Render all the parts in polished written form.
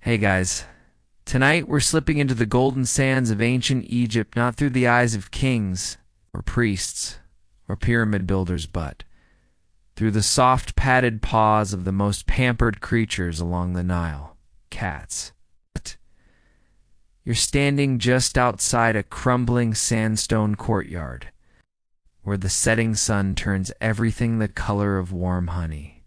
Hey guys, tonight we're slipping into the golden sands of ancient Egypt, not through the eyes of kings or priests or pyramid builders, but through the soft padded paws of the most pampered creatures along the Nile, cats. You're standing just outside a crumbling sandstone courtyard, where the setting sun turns everything the color of warm honey.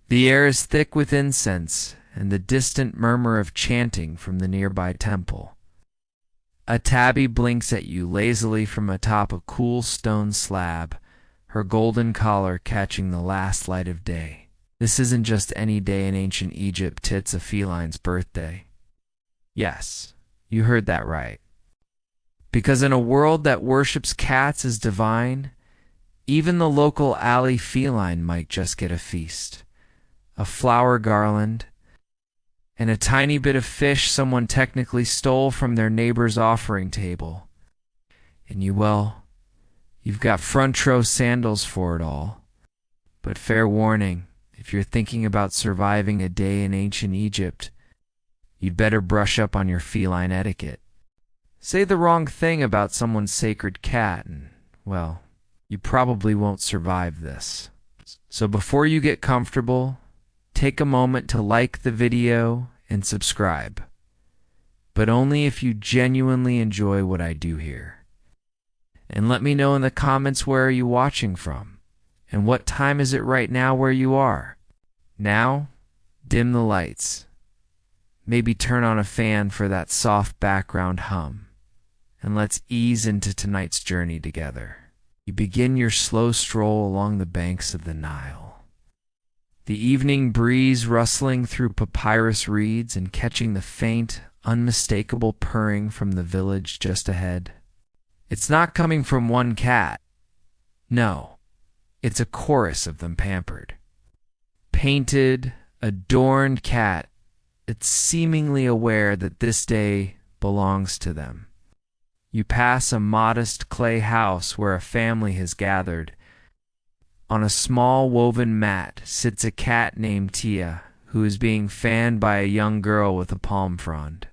The air is thick with incense and the distant murmur of chanting from the nearby temple. A tabby blinks at you lazily from atop a cool stone slab, her golden collar catching the last light of day. This isn't just any day in ancient Egypt, it's a feline's birthday. Yes, you heard that right. Because in a world that worships cats as divine, even the local alley feline might just get a feast. A flower garland, and a tiny bit of fish someone technically stole from their neighbor's offering table. And you've got front row sandals for it all. But fair warning, if you're thinking about surviving a day in ancient Egypt, you'd better brush up on your feline etiquette. Say the wrong thing about someone's sacred cat and, well, you probably won't survive this. So before you get comfortable, take a moment to like the video and subscribe, but only if you genuinely enjoy what I do here. And let me know in the comments, where are you watching from, and what time is it right now where you are. Now, dim the lights. Maybe turn on a fan for that soft background hum, and let's ease into tonight's journey together. You begin your slow stroll along the banks of the Nile. The evening breeze rustling through papyrus reeds and catching the faint, unmistakable purring from the village just ahead. It's not coming from one cat. No, it's a chorus of them pampered. Painted, adorned cat that's seemingly aware that this day belongs to them. You pass a modest clay house where a family has gathered. On a small woven mat sits a cat named Tia, who is being fanned by a young girl with a palm frond.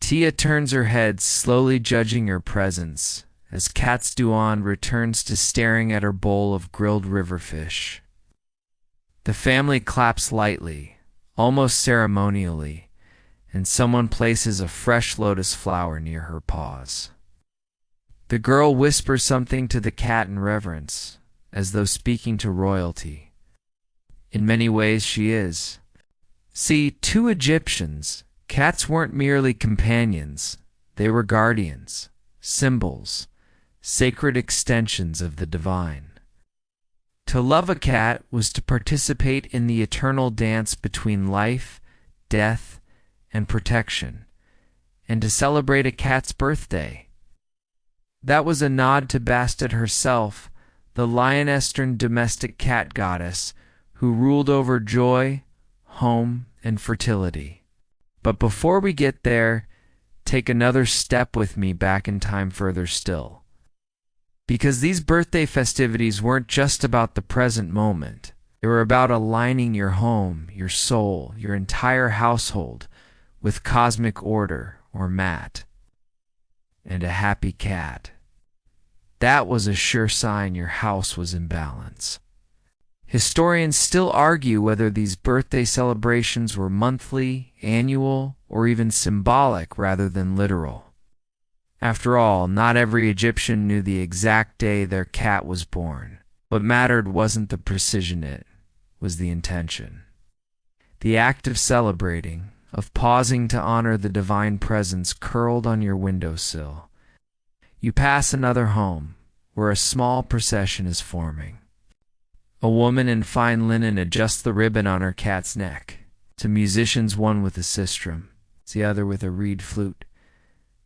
Tia turns her head, slowly judging her presence, as Cat's Duan returns to staring at her bowl of grilled river fish. The family claps lightly, almost ceremonially, and someone places a fresh lotus flower near her paws. The girl whispers something to the cat in reverence, as though speaking to royalty. In many ways she is. See, to Egyptians, cats weren't merely companions, they were guardians, symbols, sacred extensions of the divine. To love a cat was to participate in the eternal dance between life, death, and protection, and to celebrate a cat's birthday. That was a nod to Bastet herself, the lioness-turned domestic cat goddess who ruled over joy, home, and fertility. But before we get there, take another step with me back in time further still. Because these birthday festivities weren't just about the present moment. They were about aligning your home, your soul, your entire household with cosmic order, or mat. And a happy cat. That was a sure sign your house was in balance. Historians still argue whether these birthday celebrations were monthly, annual, or even symbolic rather than literal. After all, not every Egyptian knew the exact day their cat was born. What mattered wasn't the precision, it was the intention. The act of celebrating, of pausing to honor the divine presence curled on your windowsill. You pass another home, where a small procession is forming. A woman in fine linen adjusts the ribbon on her cat's neck. Two musicians, one with a sistrum, the other with a reed flute,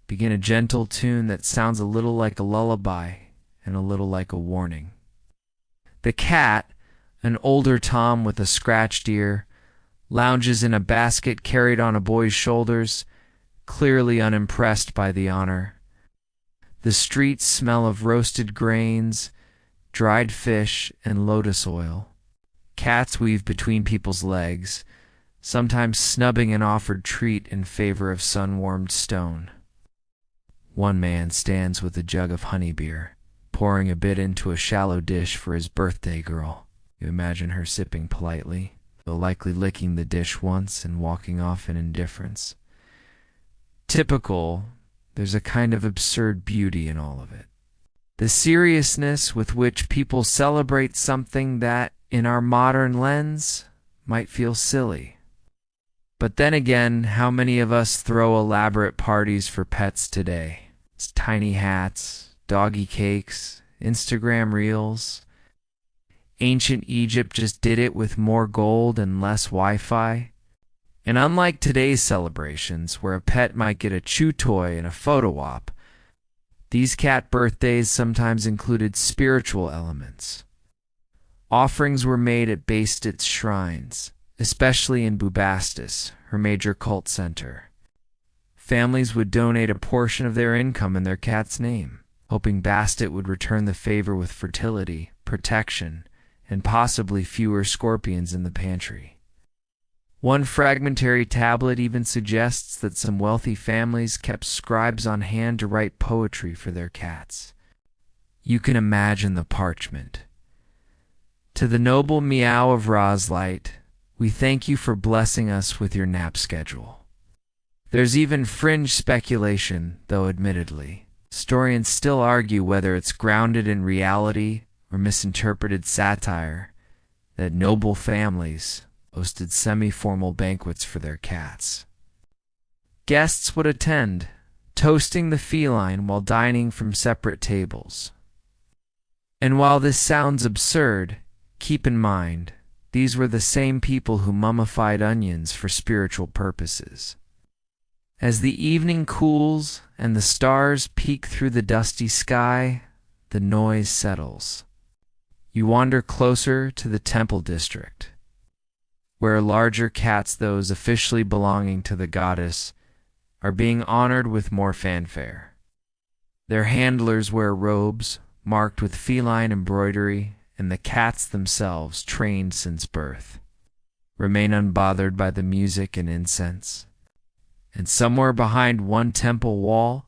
begin a gentle tune that sounds a little like a lullaby and a little like a warning. The cat, an older Tom with a scratched ear, lounges in a basket carried on a boy's shoulders, clearly unimpressed by the honor. The streets smell of roasted grains, dried fish, and lotus oil. Cats weave between people's legs, sometimes snubbing an offered treat in favor of sun-warmed stone. One man stands with a jug of honey beer, pouring a bit into a shallow dish for his birthday girl. You imagine her sipping politely, though likely licking the dish once and walking off in indifference. Typical, there's a kind of absurd beauty in all of it. The seriousness with which people celebrate something that, in our modern lens, might feel silly. But then again, how many of us throw elaborate parties for pets today? It's tiny hats, doggy cakes, Instagram reels. Ancient Egypt just did it with more gold and less Wi-Fi. And unlike today's celebrations, where a pet might get a chew toy and a photo op, these cat birthdays sometimes included spiritual elements. Offerings were made at Bastet's shrines, especially in Bubastis, her major cult center. Families would donate a portion of their income in their cat's name, hoping Bastet would return the favor with fertility, protection, and possibly fewer scorpions in the pantry. One fragmentary tablet even suggests that some wealthy families kept scribes on hand to write poetry for their cats. You can imagine the parchment. To the noble meow of Roslight, we thank you for blessing us with your nap schedule. There's even fringe speculation, though admittedly, historians still argue whether it's grounded in reality or misinterpreted satire, that noble families hosted semi-formal banquets for their cats. Guests would attend, toasting the feline while dining from separate tables. And while this sounds absurd, keep in mind, these were the same people who mummified onions for spiritual purposes. As the evening cools and the stars peek through the dusty sky, the noise settles. You wander closer to the temple district, where larger cats, those officially belonging to the goddess, are being honored with more fanfare. Their handlers wear robes marked with feline embroidery, and the cats themselves, trained since birth, remain unbothered by the music and incense. And somewhere behind one temple wall,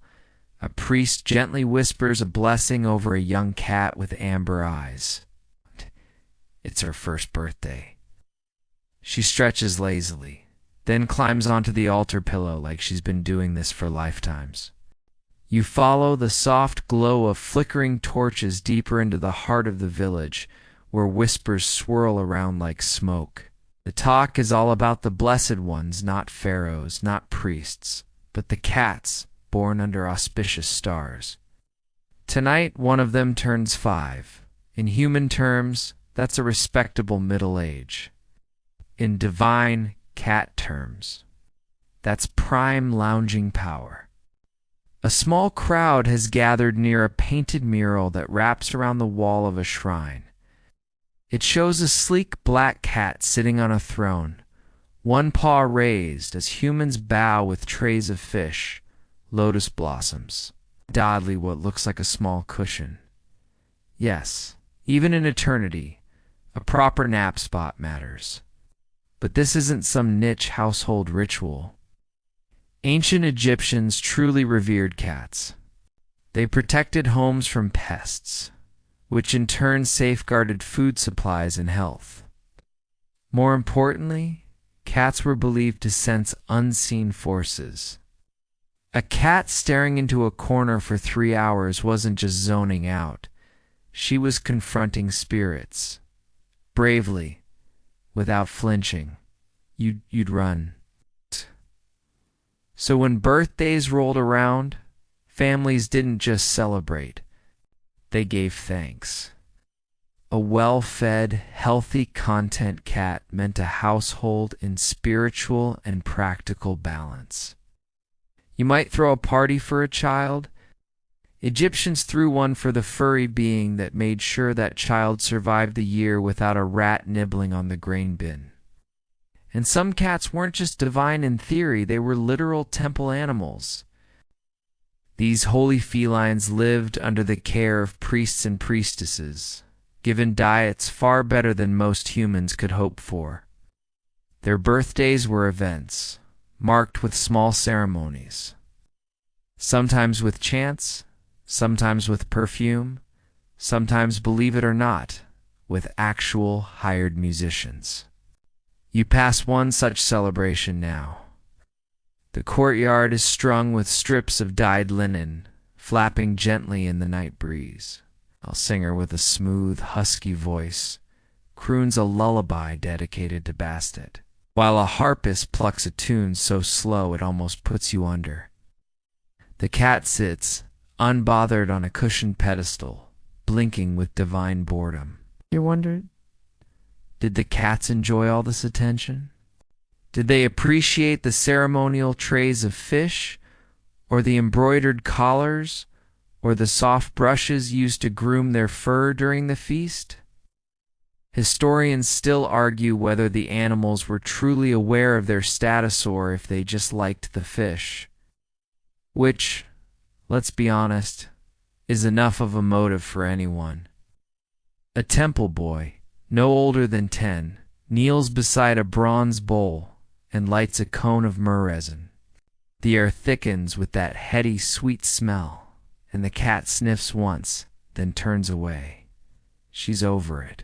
a priest gently whispers a blessing over a young cat with amber eyes. It's her first birthday. She stretches lazily, then climbs onto the altar pillow like she's been doing this for lifetimes. You follow the soft glow of flickering torches deeper into the heart of the village, where whispers swirl around like smoke. The talk is all about the blessed ones, not pharaohs, not priests, but the cats born under auspicious stars. Tonight, one of them turns 5. In human terms, that's a respectable middle age. In divine cat terms, that's prime lounging power. A small crowd has gathered near a painted mural that wraps around the wall of a shrine. It shows a sleek black cat sitting on a throne, one paw raised as humans bow with trays of fish, lotus blossoms, oddly what looks like a small cushion. Yes, even in eternity, a proper nap spot matters. But this isn't some niche household ritual. Ancient Egyptians truly revered cats. They protected homes from pests, which in turn safeguarded food supplies and health. More importantly, cats were believed to sense unseen forces. A cat staring into a corner for 3 hours wasn't just zoning out. She was confronting spirits. Bravely, without flinching. You'd run. So when birthdays rolled around, families didn't just celebrate. They gave thanks. A well-fed, healthy content cat meant a household in spiritual and practical balance. You might throw a party for a child. Egyptians threw one for the furry being that made sure that child survived the year without a rat nibbling on the grain bin. And some cats weren't just divine in theory, they were literal temple animals. These holy felines lived under the care of priests and priestesses, given diets far better than most humans could hope for. Their birthdays were events, marked with small ceremonies, sometimes with chants, sometimes with perfume, sometimes, believe it or not, with actual hired musicians. You pass one such celebration now. The courtyard is strung with strips of dyed linen, flapping gently in the night breeze. A singer with a smooth, husky voice croons a lullaby dedicated to Bastet, while a harpist plucks a tune so slow it almost puts you under. The cat sits, unbothered on a cushioned pedestal, blinking with divine boredom. You wondered, did the cats enjoy all this attention? Did they appreciate the ceremonial trays of fish, or the embroidered collars, or the soft brushes used to groom their fur during the feast? Historians still argue whether the animals were truly aware of their status or if they just liked the fish, which, let's be honest, is enough of a motive for anyone. A temple boy, no older than 10, kneels beside a bronze bowl and lights a cone of myrrh resin. The air thickens with that heady, sweet smell, and the cat sniffs once, then turns away. She's over it.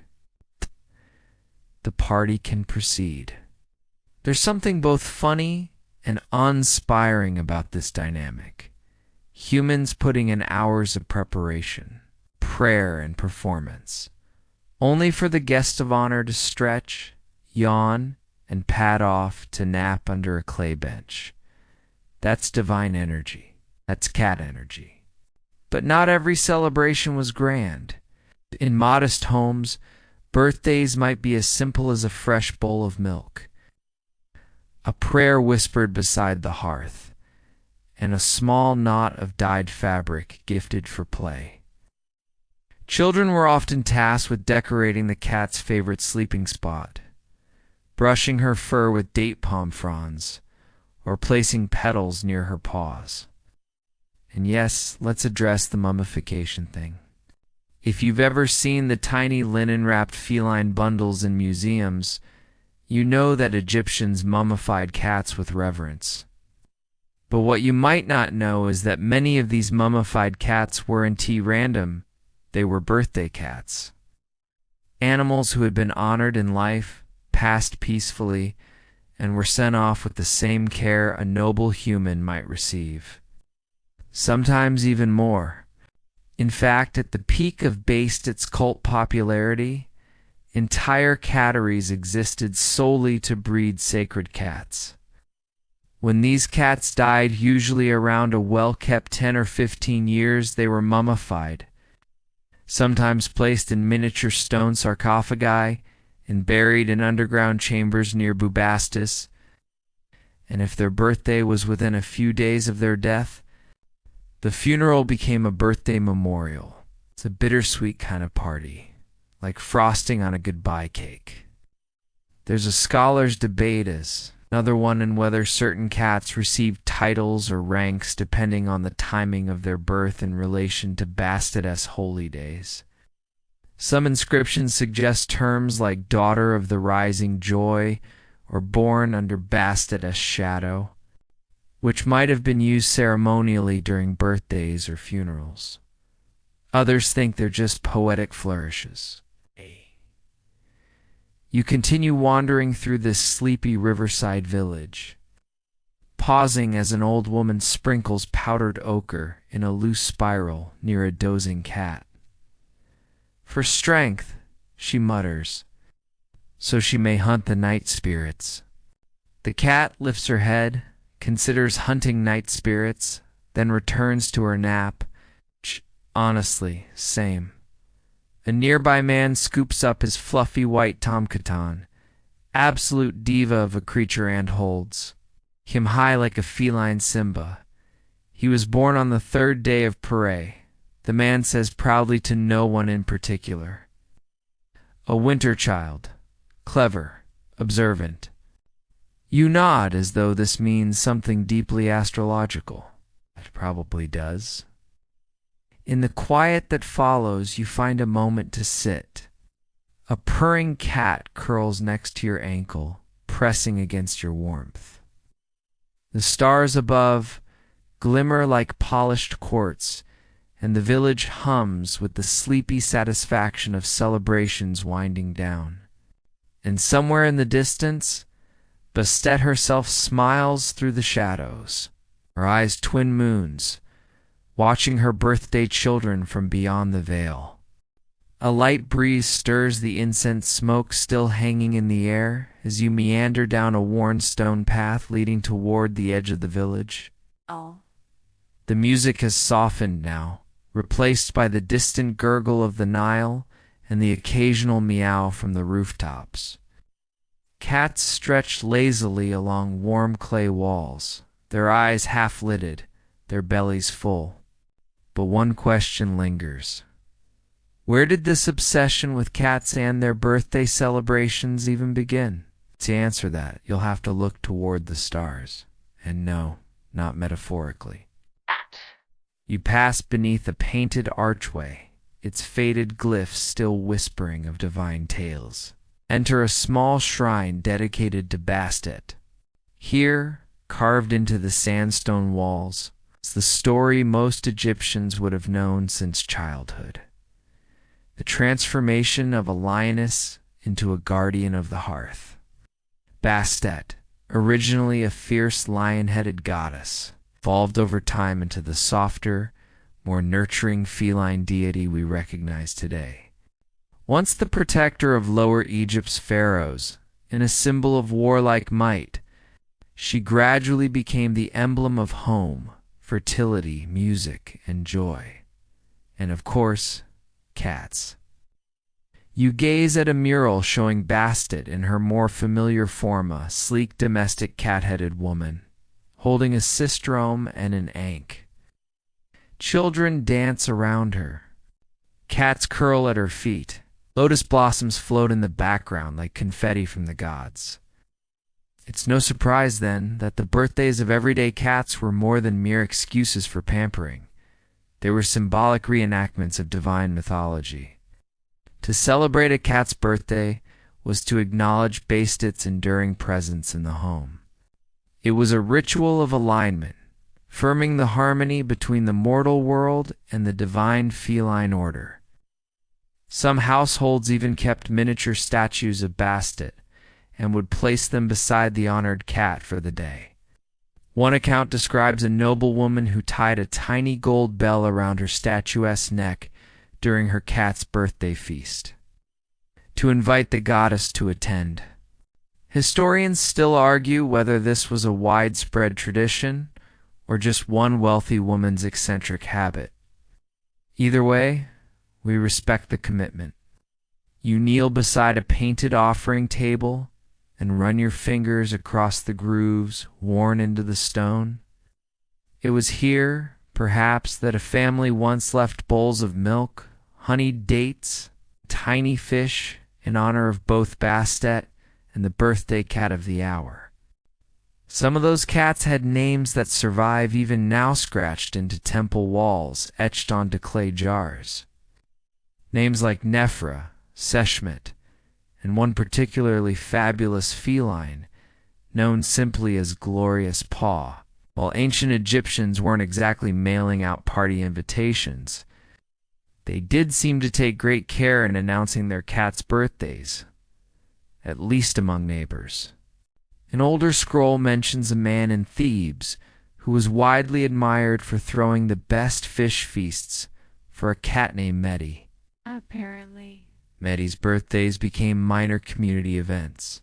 The party can proceed. There's something both funny and uninspiring about this dynamic. Humans putting in hours of preparation, prayer, and performance, only for the guest of honor to stretch, yawn, and pad off to nap under a clay bench. That's divine energy. That's cat energy. But not every celebration was grand. In modest homes, birthdays might be as simple as a fresh bowl of milk, a prayer whispered beside the hearth, and a small knot of dyed fabric gifted for play. Children were often tasked with decorating the cat's favorite sleeping spot, brushing her fur with date palm fronds, or placing petals near her paws. And yes, let's address the mummification thing. If you've ever seen the tiny linen-wrapped feline bundles in museums, you know that Egyptians mummified cats with reverence. But what you might not know is that many of these mummified cats weren't random, they were birthday cats. Animals who had been honored in life, passed peacefully, and were sent off with the same care a noble human might receive. Sometimes even more. In fact, at the peak of Bastet's cult popularity, entire catteries existed solely to breed sacred cats. When these cats died, usually around a well-kept 10 or 15 years, they were mummified, sometimes placed in miniature stone sarcophagi and buried in underground chambers near Bubastis. And if their birthday was within a few days of their death, the funeral became a birthday memorial. It's a bittersweet kind of party, like frosting on a goodbye cake. There's a scholar's debate as another one in whether certain cats received titles or ranks depending on the timing of their birth in relation to Bastet's holy days. Some inscriptions suggest terms like daughter of the rising joy or born under Bastet's shadow, which might have been used ceremonially during birthdays or funerals. Others think they're just poetic flourishes. You continue wandering through this sleepy riverside village, pausing as an old woman sprinkles powdered ochre in a loose spiral near a dozing cat. For strength, she mutters, so she may hunt the night spirits. The cat lifts her head, considers hunting night spirits, then returns to her nap. Honestly, same. A nearby man scoops up his fluffy white tomkatan, absolute diva of a creature, and holds him high like a feline Simba. He was born on the 3rd day of Pare, the man says proudly to no one in particular. A winter child, clever, observant. You nod as though this means something deeply astrological. It probably does. In the quiet that follows, you find a moment to sit. A purring cat curls next to your ankle, pressing against your warmth. The stars above glimmer like polished quartz, and the village hums with the sleepy satisfaction of celebrations winding down. And somewhere in the distance, Bastet herself smiles through the shadows, her eyes twin moons, watching her birthday children from beyond the veil. A light breeze stirs the incense smoke still hanging in the air as you meander down a worn stone path leading toward the edge of the village. Oh. The music has softened now, replaced by the distant gurgle of the Nile and the occasional meow from the rooftops. Cats stretch lazily along warm clay walls, their eyes half-lidded, their bellies full. But one question lingers. Where did this obsession with cats and their birthday celebrations even begin? To answer that, you'll have to look toward the stars. And no, not metaphorically. You pass beneath a painted archway, its faded glyphs still whispering of divine tales. Enter a small shrine dedicated to Bastet. Here, carved into the sandstone walls, is the story most Egyptians would have known since childhood. The transformation of a lioness into a guardian of the hearth. Bastet, originally a fierce lion-headed goddess, evolved over time into the softer, more nurturing feline deity we recognize today. Once the protector of Lower Egypt's pharaohs, and a symbol of warlike might, she gradually became the emblem of home, fertility, music, and joy. And of course, cats. You gaze at a mural showing Bastet in her more familiar form, a sleek domestic cat-headed woman, holding a sistrum and an ankh. Children dance around her. Cats curl at her feet. Lotus blossoms float in the background like confetti from the gods. It's no surprise, then, that the birthdays of everyday cats were more than mere excuses for pampering. They were symbolic reenactments of divine mythology. To celebrate a cat's birthday was to acknowledge Bastet's enduring presence in the home. It was a ritual of alignment, firming the harmony between the mortal world and the divine feline order. Some households even kept miniature statues of Bastet and would place them beside the honored cat for the day. One account describes a noblewoman who tied a tiny gold bell around her statuesque neck during her cat's birthday feast, to invite the goddess to attend. Historians still argue whether this was a widespread tradition or just one wealthy woman's eccentric habit. Either way, we respect the commitment. You kneel beside a painted offering table and run your fingers across the grooves worn into the stone. It was here, perhaps, that a family once left bowls of milk, honeyed dates, tiny fish in honor of both Bastet and the birthday cat of the hour. Some of those cats had names that survive even now, scratched into temple walls, etched onto clay jars. Names like Nephra, Sekhmet, and one particularly fabulous feline, known simply as Glorious Paw. While ancient Egyptians weren't exactly mailing out party invitations, they did seem to take great care in announcing their cats' birthdays, at least among neighbors. An older scroll mentions a man in Thebes who was widely admired for throwing the best fish feasts for a cat named Mehdi. Apparently. Mehdi's birthdays became minor community events.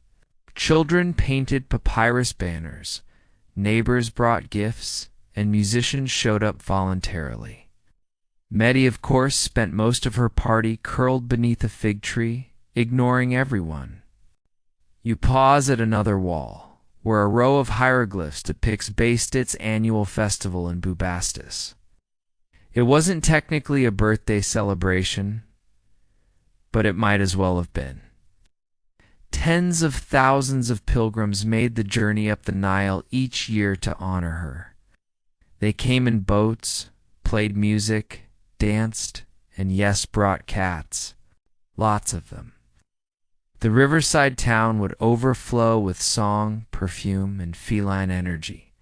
Children painted papyrus banners, neighbors brought gifts, and musicians showed up voluntarily. Mehdi, of course, spent most of her party curled beneath a fig tree, ignoring everyone. You pause at another wall, where a row of hieroglyphs depicts Bastet's annual festival in Bubastis. It wasn't technically a birthday celebration, but it might as well have been. Tens of thousands of pilgrims made the journey up the Nile each year to honor her. They came in boats, played music, danced, and yes, brought cats. Lots of them. The riverside town would overflow with song, perfume, and feline energy.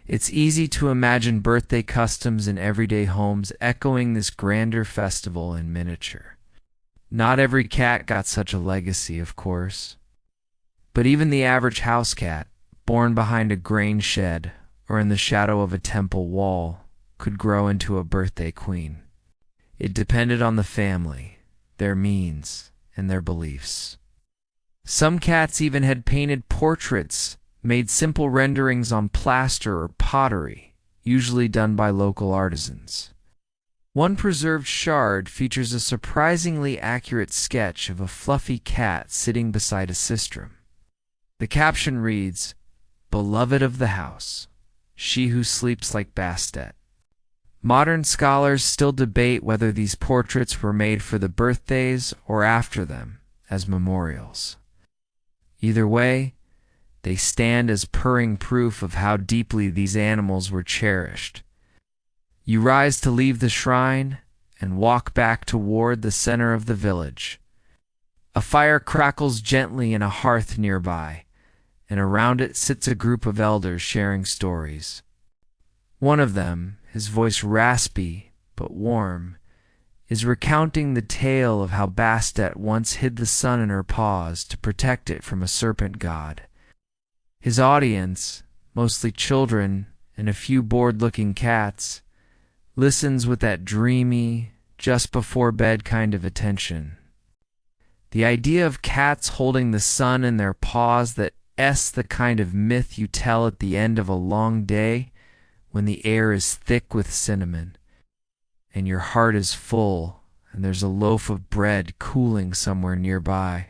It's easy to imagine birthday customs in everyday homes echoing this grander festival in miniature. Not every cat got such a legacy, of course. But even the average house cat, born behind a grain shed or in the shadow of a temple wall, could grow into a birthday queen. It depended on the family, their means, and their beliefs. Some cats even had painted portraits, made simple renderings on plaster or pottery, usually done by local artisans. One preserved shard features a surprisingly accurate sketch of a fluffy cat sitting beside a sistrum. The caption reads, "Beloved of the house, she who sleeps like Bastet." Modern scholars still debate whether these portraits were made for the birthdays or after them as memorials. Either way, they stand as purring proof of how deeply these animals were cherished. You rise to leave the shrine and walk back toward the center of the village. A fire crackles gently in a hearth nearby, and around it sits a group of elders sharing stories. One of them, his voice raspy but warm, is recounting the tale of how Bastet once hid the sun in her paws to protect it from a serpent god. His audience, mostly children and a few bored-looking cats, listens with that dreamy, just-before-bed kind of attention. The idea of cats holding the sun in their paws, that's the kind of myth you tell at the end of a long day when the air is thick with cinnamon, and your heart is full, and there's a loaf of bread cooling somewhere nearby.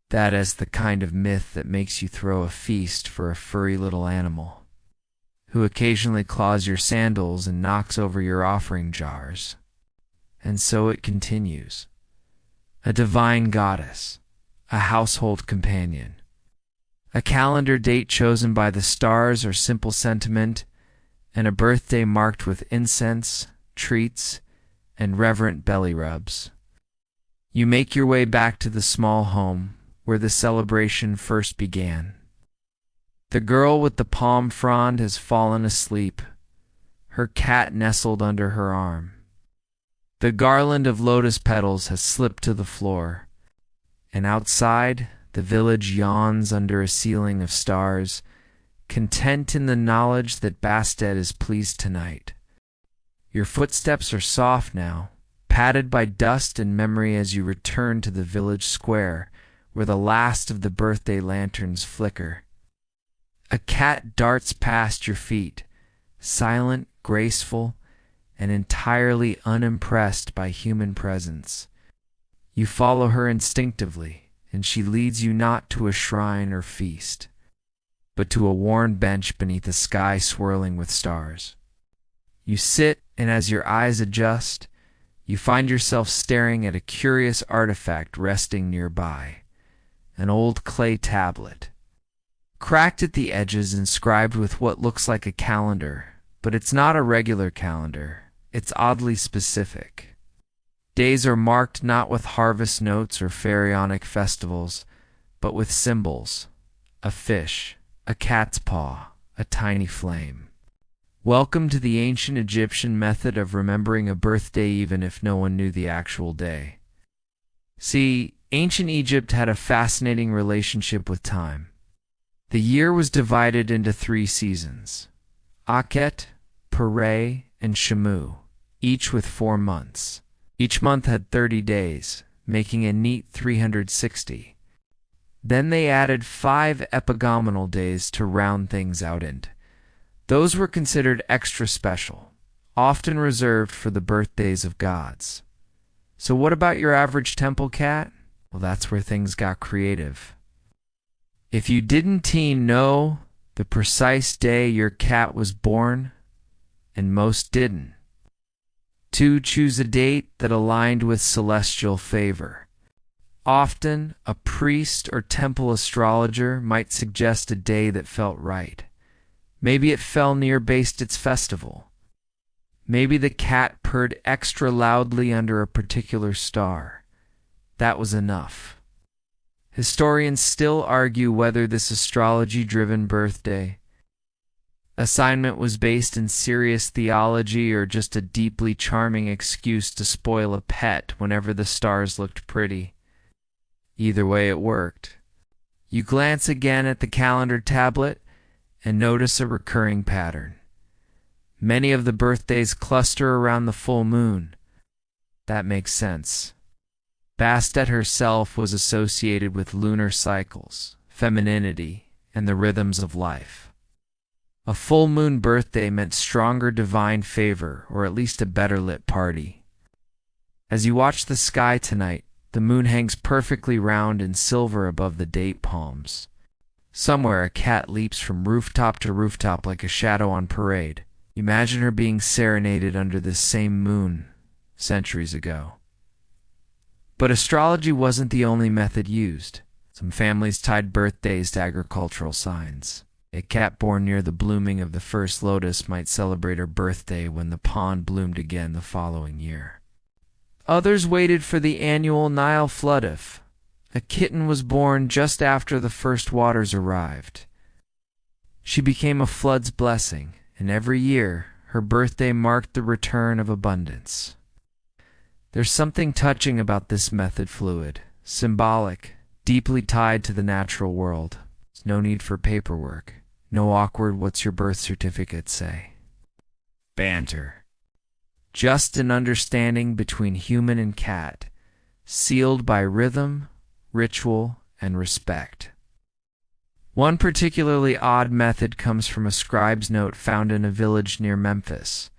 That is the kind of myth that makes you throw a feast for a furry little animal, who occasionally claws your sandals and knocks over your offering jars. And so it continues. A divine goddess, a household companion, a calendar date chosen by the stars or simple sentiment, and a birthday marked with incense, treats, and reverent belly rubs. You make your way back to the small home where the celebration first began. The girl with the palm frond has fallen asleep, her cat nestled under her arm. The garland of lotus petals has slipped to the floor, and outside, the village yawns under a ceiling of stars, content in the knowledge that Bastet is pleased tonight. Your footsteps are soft now, padded by dust and memory as you return to the village square, where the last of the birthday lanterns flicker. A cat darts past your feet, silent, graceful, and entirely unimpressed by human presence. You follow her instinctively, and she leads you not to a shrine or feast, but to a worn bench beneath a sky swirling with stars. You sit, and as your eyes adjust, you find yourself staring at a curious artifact resting nearby, an old clay tablet, cracked at the edges, inscribed with what looks like a calendar, but it's not a regular calendar. It's oddly specific. Days are marked not with harvest notes or pharaonic festivals, but with symbols: a fish, a cat's paw, a tiny flame. Welcome to the ancient Egyptian method of remembering a birthday even if no one knew the actual day. See, ancient Egypt had a fascinating relationship with time. The year was divided into 3 seasons: Akhet, Pere, and Shamu, each with 4 months. Each month had 30 days, making a neat 360. Then they added 5 epigomenal days to round things out, and those were considered extra special, often reserved for the birthdays of gods. So what about your average temple cat? Well, that's where things got creative. If you didn't know the precise day your cat was born, and most didn't, to choose a date that aligned with celestial favor. Often, a priest or temple astrologer might suggest a day that felt right. Maybe it fell near Bastet's festival. Maybe the cat purred extra loudly under a particular star. That was enough. Historians still argue whether this astrology-driven birthday assignment was based in serious theology or just a deeply charming excuse to spoil a pet whenever the stars looked pretty. Either way, it worked. You glance again at the calendar tablet and notice a recurring pattern. Many of the birthdays cluster around the full moon. That makes sense. Bastet herself was associated with lunar cycles, femininity, and the rhythms of life. A full moon birthday meant stronger divine favor, or at least a better lit party. As you watch the sky tonight, the moon hangs perfectly round and silver above the date palms. Somewhere a cat leaps from rooftop to rooftop like a shadow on parade. Imagine her being serenaded under this same moon centuries ago. But astrology wasn't the only method used. Some families tied birthdays to agricultural signs. A cat born near the blooming of the first lotus might celebrate her birthday when the pond bloomed again the following year. Others waited for the annual Nile flood if a kitten was born just after the first waters arrived. She became a flood's blessing, and every year her birthday marked the return of abundance. There's something touching about this method, fluid, symbolic, deeply tied to the natural world. There's no need for paperwork. No awkward "what's your birth certificate say?" banter. Just an understanding between human and cat, sealed by rhythm, ritual, and respect. One particularly odd method comes from a scribe's note found in a village near Memphis.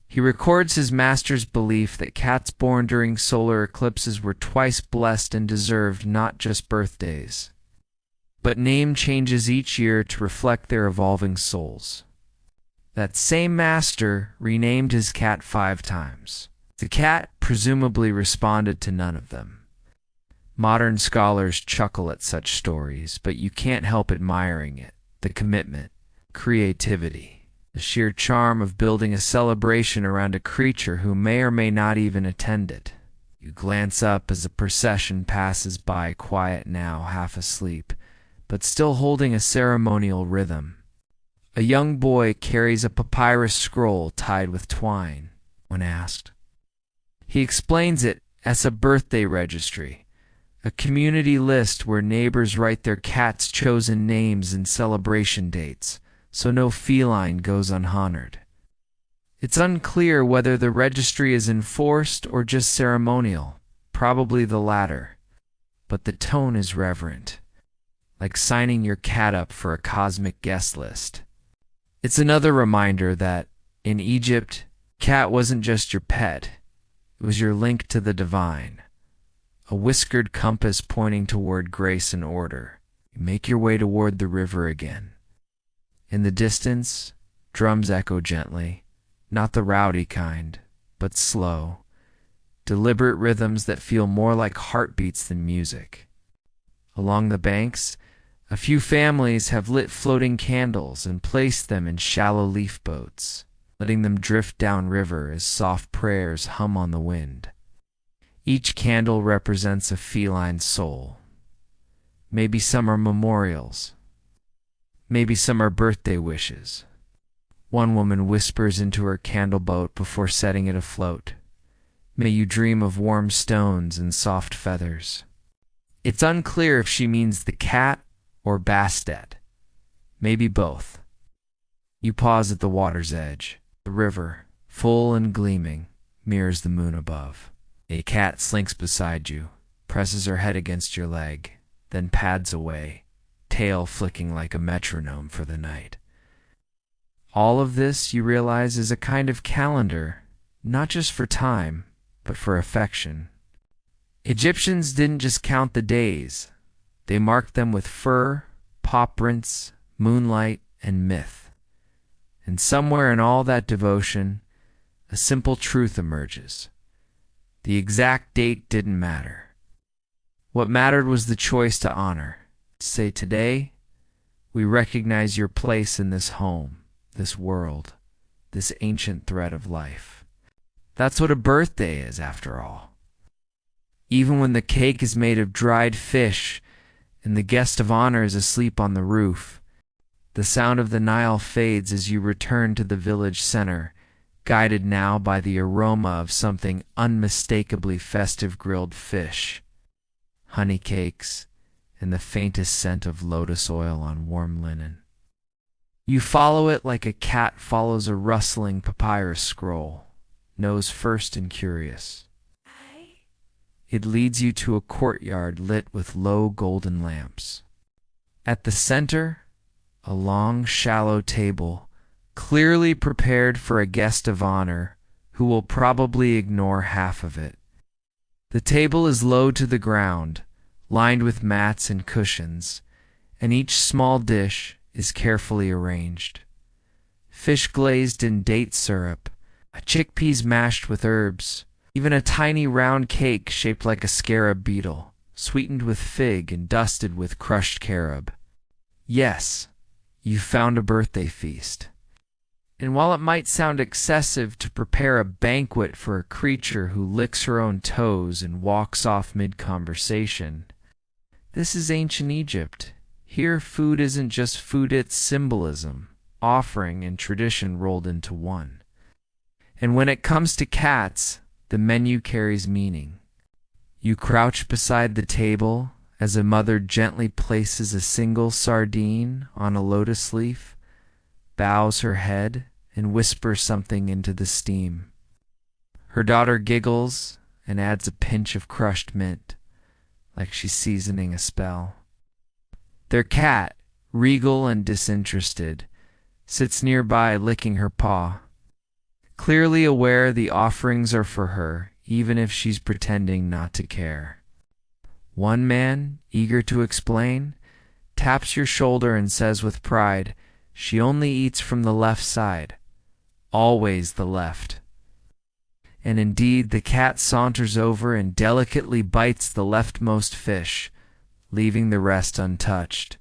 He records his master's belief that cats born during solar eclipses were twice blessed and deserved not just birthdays, but name changes each year to reflect their evolving souls. That same master renamed his cat 5 times. The cat presumably responded to none of them. Modern scholars chuckle at such stories, but you can't help admiring it. The commitment, creativity, the sheer charm of building a celebration around a creature who may or may not even attend it. You glance up as a procession passes by, quiet now, half asleep, but still holding a ceremonial rhythm. A young boy carries a papyrus scroll tied with twine. When asked, he explains it as a birthday registry, a community list where neighbors write their cat's chosen names and celebration dates, so no feline goes unhonored. It's unclear whether the registry is enforced or just ceremonial, probably the latter, but the tone is reverent, like signing your cat up for a cosmic guest list. It's another reminder that, in Egypt, cat wasn't just your pet, it was your link to the divine, a whiskered compass pointing toward grace and order. You make your way toward the river again. In the distance, drums echo gently, not the rowdy kind, but slow, deliberate rhythms that feel more like heartbeats than music. Along the banks, a few families have lit floating candles and placed them in shallow leaf boats, letting them drift downriver as soft prayers hum on the wind. Each candle represents a feline soul. Maybe some are memorials. Maybe some are birthday wishes. One woman whispers into her candle boat before setting it afloat, "May you dream of warm stones and soft feathers." It's unclear if she means the cat or Bastet. Maybe both. You pause at the water's edge. The river, full and gleaming, mirrors the moon above. A cat slinks beside you, presses her head against your leg, then pads away, tail flicking like a metronome for the night. All of this, you realize, is a kind of calendar, not just for time, but for affection. Egyptians didn't just count the days. They marked them with fur, paw prints, moonlight, and myth. And somewhere in all that devotion, a simple truth emerges. The exact date didn't matter. What mattered was the choice to honor. To say, today, we recognize your place in this home, this world, this ancient thread of life. That's what a birthday is, after all. even when the cake is made of dried fish and the guest of honor is asleep on the roof. The sound of the Nile fades as you return to the village center, guided now by the aroma of something unmistakably festive: grilled fish, honey cakes, and the faintest scent of lotus oil on warm linen. You follow it like a cat follows a rustling papyrus scroll, nose first and curious. It leads you to a courtyard lit with low golden lamps. At the center, a long, shallow table, clearly prepared for a guest of honor who will probably ignore half of it. The table is low to the ground, lined with mats and cushions, and each small dish is carefully arranged. Fish glazed in date syrup, chickpeas mashed with herbs, even a tiny round cake shaped like a scarab beetle, sweetened with fig and dusted with crushed carob. Yes, you found a birthday feast. And while it might sound excessive to prepare a banquet for a creature who licks her own toes and walks off mid-conversation, this is ancient Egypt. Here food isn't just food, it's symbolism, offering, and tradition rolled into one. And when it comes to cats, the menu carries meaning. You crouch beside the table as a mother gently places a single sardine on a lotus leaf, bows her head, and whispers something into the steam. Her daughter giggles and adds a pinch of crushed mint, like she's seasoning a spell. Their cat, regal and disinterested, sits nearby licking her paw, clearly aware the offerings are for her, even if she's pretending not to care. One man, eager to explain, taps your shoulder and says with pride, "She only eats from the left side. Always the left." And indeed, the cat saunters over and delicately bites the leftmost fish, leaving the rest untouched.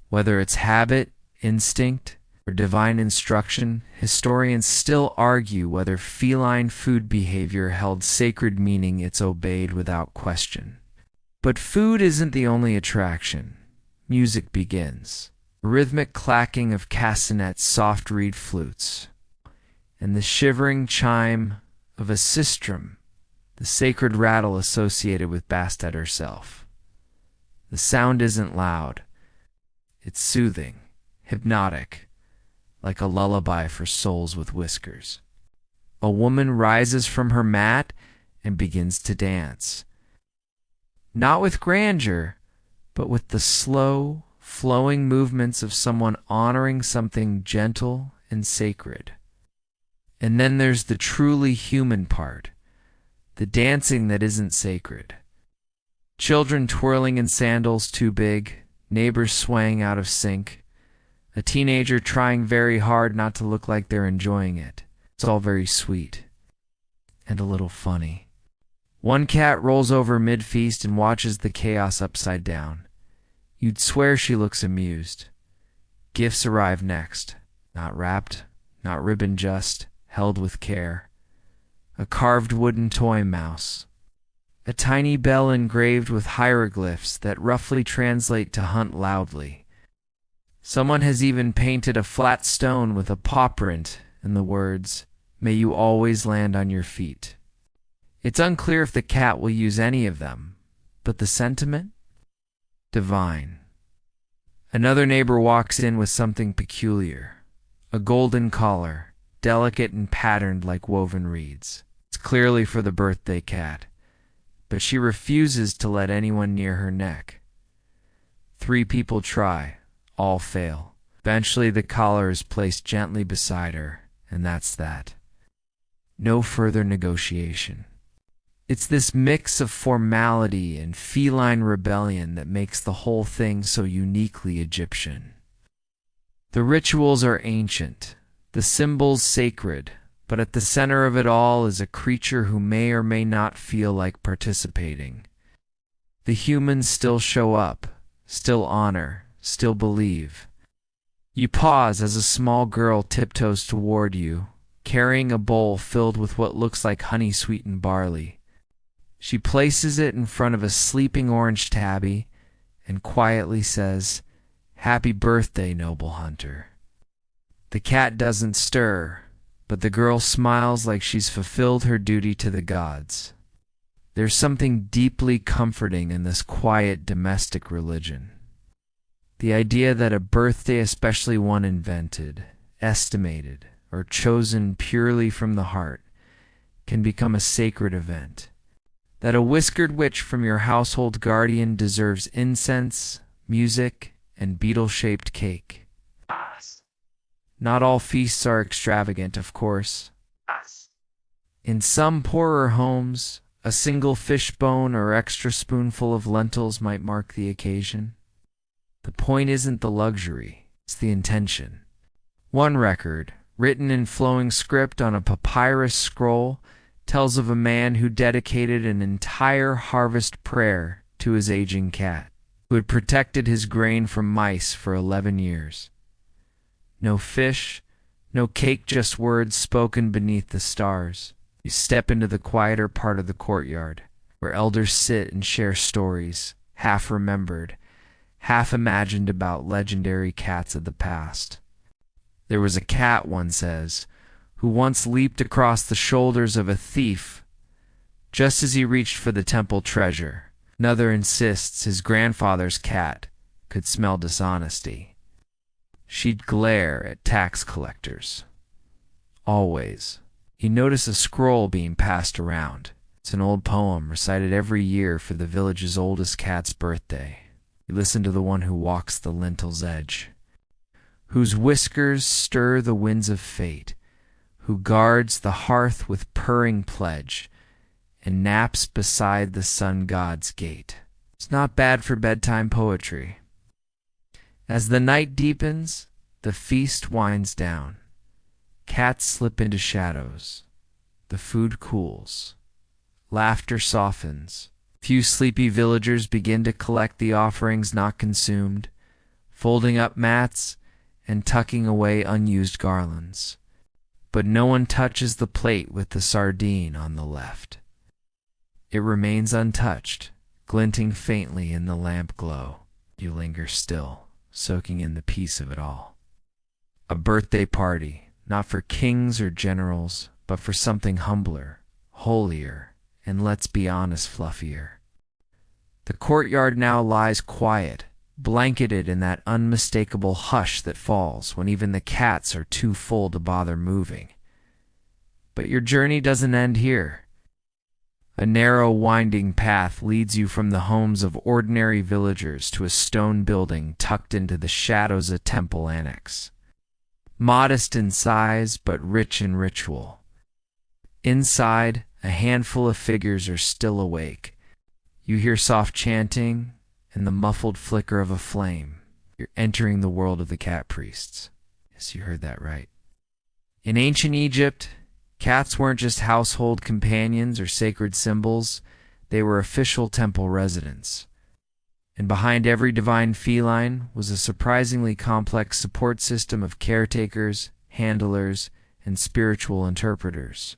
Whether it's habit, instinct, or divine instruction, historians still argue whether feline food behavior held sacred meaning. It's obeyed without question. But food isn't the only attraction. Music begins. A rhythmic clacking of castanets, soft reed flutes, and the shivering chime of a sistrum, the sacred rattle associated with Bastet herself. The sound isn't loud. It's soothing, hypnotic, like a lullaby for souls with whiskers. A woman rises from her mat and begins to dance. Not with grandeur, but with the slow, flowing movements of someone honoring something gentle and sacred. And then there's the truly human part, the dancing that isn't sacred. Children twirling in sandals too big, neighbors swaying out of sync, a teenager trying very hard not to look like they're enjoying it. It's all very sweet and a little funny. One cat rolls over mid-feast and watches the chaos upside down. You'd swear she looks amused. Gifts arrive next, not wrapped, not ribbon, just held with care. A carved wooden toy mouse. A tiny bell engraved with hieroglyphs that roughly translate to hunt loudly. Someone has even painted a flat stone with a paw print and the words, "May you always land on your feet." It's unclear if the cat will use any of them, but the sentiment? Divine. Another neighbor walks in with something peculiar. A golden collar, delicate and patterned like woven reeds. It's clearly for the birthday cat, but she refuses to let anyone near her neck. 3 people try, all fail. Eventually the collar is placed gently beside her, and that's that. No further negotiation. It's this mix of formality and feline rebellion that makes the whole thing so uniquely Egyptian. The rituals are ancient, the symbols sacred, but at the center of it all is a creature who may or may not feel like participating. The humans still show up, still honor, still believe. You pause as a small girl tiptoes toward you, carrying a bowl filled with what looks like honey-sweetened barley. She places it in front of a sleeping orange tabby and quietly says, "Happy birthday, noble hunter." The cat doesn't stir, but the girl smiles like she's fulfilled her duty to the gods. There's something deeply comforting in this quiet domestic religion. The idea that a birthday, especially one invented, estimated, or chosen purely from the heart, can become a sacred event. That a whiskered witch from your household guardian deserves incense, music, and beetle-shaped cake. Not all feasts are extravagant, of course. In some poorer homes, a single fishbone or extra spoonful of lentils might mark the occasion. The point isn't the luxury, it's the intention. One record, written in flowing script on a papyrus scroll, tells of a man who dedicated an entire harvest prayer to his aging cat, who had protected his grain from mice for 11 years. No fish, no cake, just words spoken beneath the stars. You step into the quieter part of the courtyard, where elders sit and share stories, half remembered, half imagined, about legendary cats of the past. There was a cat, one says, who once leaped across the shoulders of a thief just as he reached for the temple treasure. Another insists his grandfather's cat could smell dishonesty. She'd glare at tax collectors. Always. You notice a scroll being passed around. It's an old poem recited every year for the village's oldest cat's birthday. You listen to the one who walks the lintel's edge, whose whiskers stir the winds of fate, who guards the hearth with purring pledge, and naps beside the sun god's gate. It's not bad for bedtime poetry. As the night deepens, the feast winds down. Cats slip into shadows. The food cools. Laughter softens. Few sleepy villagers begin to collect the offerings not consumed, folding up mats and tucking away unused garlands. But no one touches the plate with the sardine on the left. It remains untouched, glinting faintly in the lamp glow. You linger still, soaking in the peace of it all. A birthday party, not for kings or generals, but for something humbler, holier, and let's be honest, fluffier. The courtyard now lies quiet, blanketed in that unmistakable hush that falls when even the cats are too full to bother moving. But your journey doesn't end here. A narrow, winding path leads you from the homes of ordinary villagers to a stone building tucked into the shadows of temple annex. Modest in size, but rich in ritual. Inside, a handful of figures are still awake. You hear soft chanting and the muffled flicker of a flame. You're entering the world of the cat priests. Yes, you heard that right. In ancient Egypt, cats weren't just household companions or sacred symbols, they were official temple residents. And behind every divine feline was a surprisingly complex support system of caretakers, handlers, and spiritual interpreters.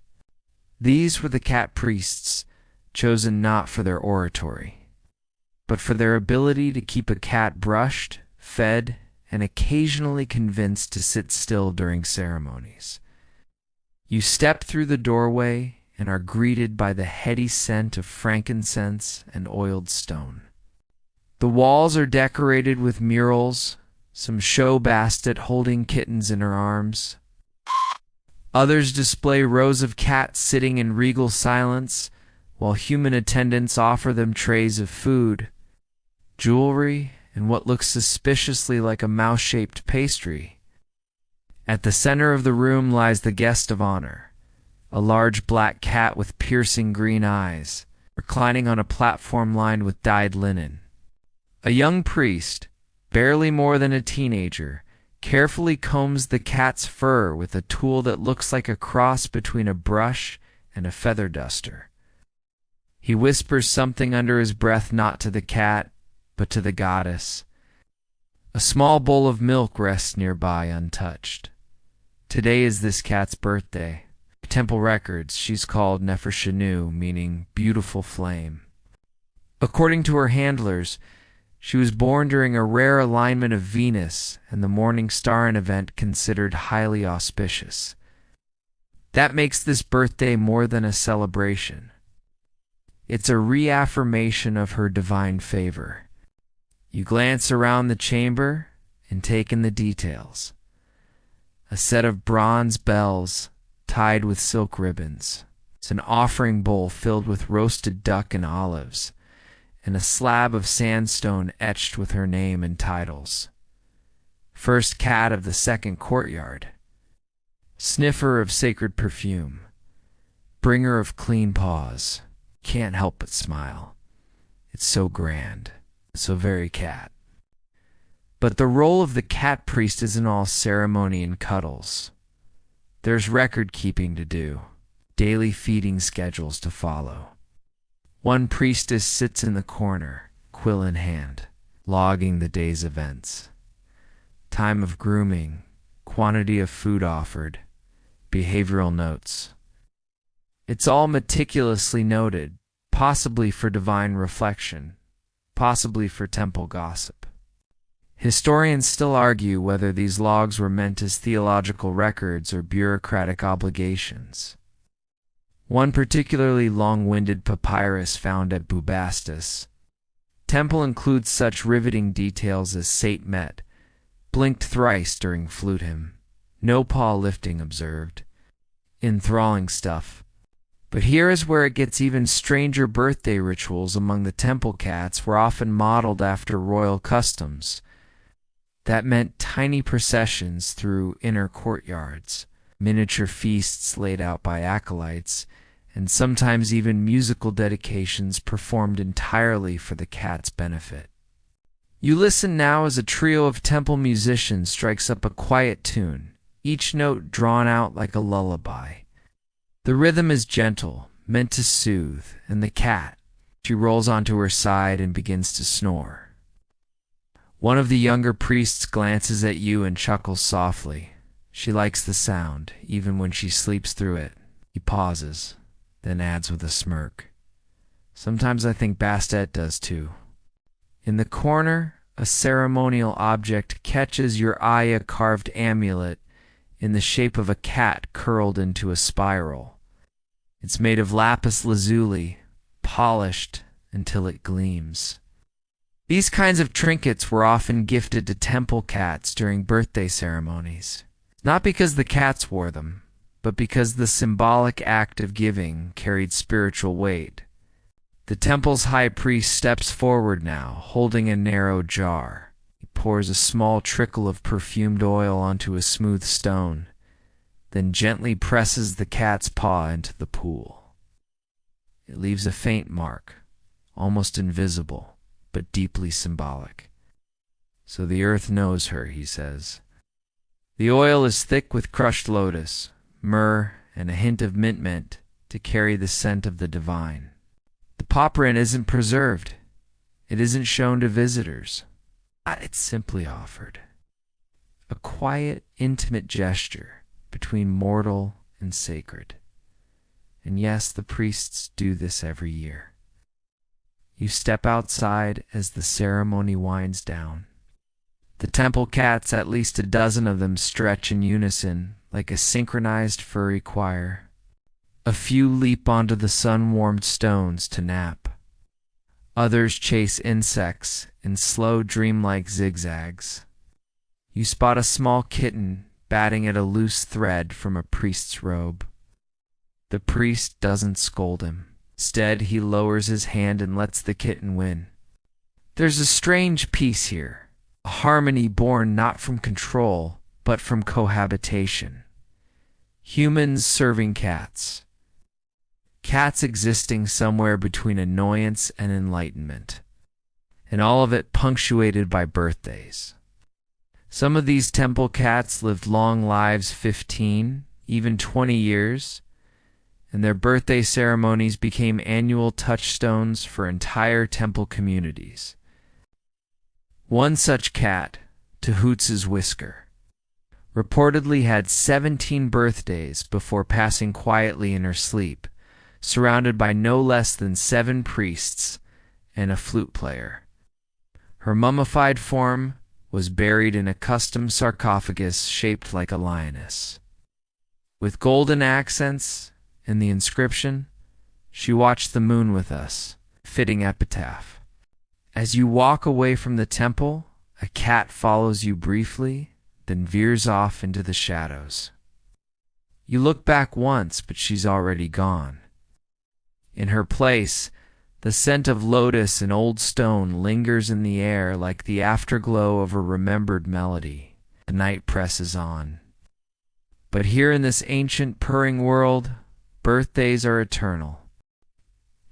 These were the cat priests, chosen not for their oratory, but for their ability to keep a cat brushed, fed, and occasionally convinced to sit still during ceremonies. You step through the doorway and are greeted by the heady scent of frankincense and oiled stone. The walls are decorated with murals, some show bastet holding kittens in her arms. Others display rows of cats sitting in regal silence, while human attendants offer them trays of food, jewelry, and what looks suspiciously like a mouse-shaped pastry. At the center of the room lies the guest of honor, a large black cat with piercing green eyes, reclining on a platform lined with dyed linen. A young priest, barely more than a teenager, carefully combs the cat's fur with a tool that looks like a cross between a brush and a feather duster. He whispers something under his breath, not to the cat, but to the goddess. A small bowl of milk rests nearby untouched. Today is this cat's birthday. temple records, she's called Nefershanu, meaning beautiful flame. According to her handlers, she was born during a rare alignment of Venus and the morning star, an event considered highly auspicious. That makes this birthday more than a celebration. It's a reaffirmation of her divine favor. You glance around the chamber and take in the details. A set of bronze bells tied with silk ribbons. It's an offering bowl filled with roasted duck and olives, and a slab of sandstone etched with her name and titles. First cat of the second courtyard. Sniffer of sacred perfume. Bringer of clean paws. Can't help but smile. It's so grand, so very cat. But the role of the cat priest isn't all ceremony and cuddles. There's record keeping to do, daily feeding schedules to follow. One priestess sits in the corner, quill in hand, logging the day's events. Time of grooming, quantity of food offered, behavioral notes. It's all meticulously noted, possibly for divine reflection, possibly for temple gossip. Historians still argue whether these logs were meant as theological records or bureaucratic obligations. One particularly long-winded papyrus found at Bubastis. Temple includes such riveting details as Sate met, blinked thrice during flute hymn, no paw lifting observed. Enthralling stuff. But here is where it gets even stranger. Birthday rituals among the temple cats were often modeled after royal customs. That meant tiny processions through inner courtyards, miniature feasts laid out by acolytes, and sometimes even musical dedications performed entirely for the cat's benefit. You listen now as a trio of temple musicians strikes up a quiet tune, each note drawn out like a lullaby. The rhythm is gentle, meant to soothe, and the cat, she rolls onto her side and begins to snore. One of the younger priests glances at you and chuckles softly. She likes the sound, even when she sleeps through it. He pauses, then adds with a smirk. Sometimes I think Bastet does too. In the corner, a ceremonial object catches your eye, a carved amulet in the shape of a cat curled into a spiral. It's made of lapis lazuli, polished until it gleams. These kinds of trinkets were often gifted to temple cats during birthday ceremonies, not because the cats wore them, but because the symbolic act of giving carried spiritual weight. The temple's high priest steps forward now, holding a narrow jar. He pours a small trickle of perfumed oil onto a smooth stone, then gently presses the cat's paw into the pool. It leaves a faint mark, almost invisible, but deeply symbolic. So the earth knows her, he says. The oil is thick with crushed lotus, myrrh, and a hint of mint to carry the scent of the divine. The paw print isn't preserved. It isn't shown to visitors. It's simply offered. A quiet, intimate gesture between mortal and sacred. And yes, the priests do this every year. You step outside as the ceremony winds down. The temple cats, at least a dozen of them, stretch in unison like a synchronized furry choir. A few leap onto the sun-warmed stones to nap. Others chase insects in slow, dreamlike zigzags. You spot a small kitten batting at a loose thread from a priest's robe. The priest doesn't scold him. Instead, he lowers his hand and lets the kitten win. There's a strange peace here, a harmony born not from control, but from cohabitation. Humans serving cats. Cats existing somewhere between annoyance and enlightenment. And all of it punctuated by birthdays. Some of these temple cats lived long lives, 15, even 20 years, and their birthday ceremonies became annual touchstones for entire temple communities. One such cat, to Hoots's Whisker, reportedly had 17 birthdays before passing quietly in her sleep, surrounded by no less than 7 priests and a flute player. Her mummified form was buried in a custom sarcophagus shaped like a lioness. With golden accents and the inscription, "She watched the moon with us," fitting epitaph. As you walk away from the temple, a cat follows you briefly, then veers off into the shadows. You look back once, but she's already gone. In her place, the scent of lotus and old stone lingers in the air like the afterglow of a remembered melody. The night presses on. But here in this ancient, purring world, birthdays are eternal.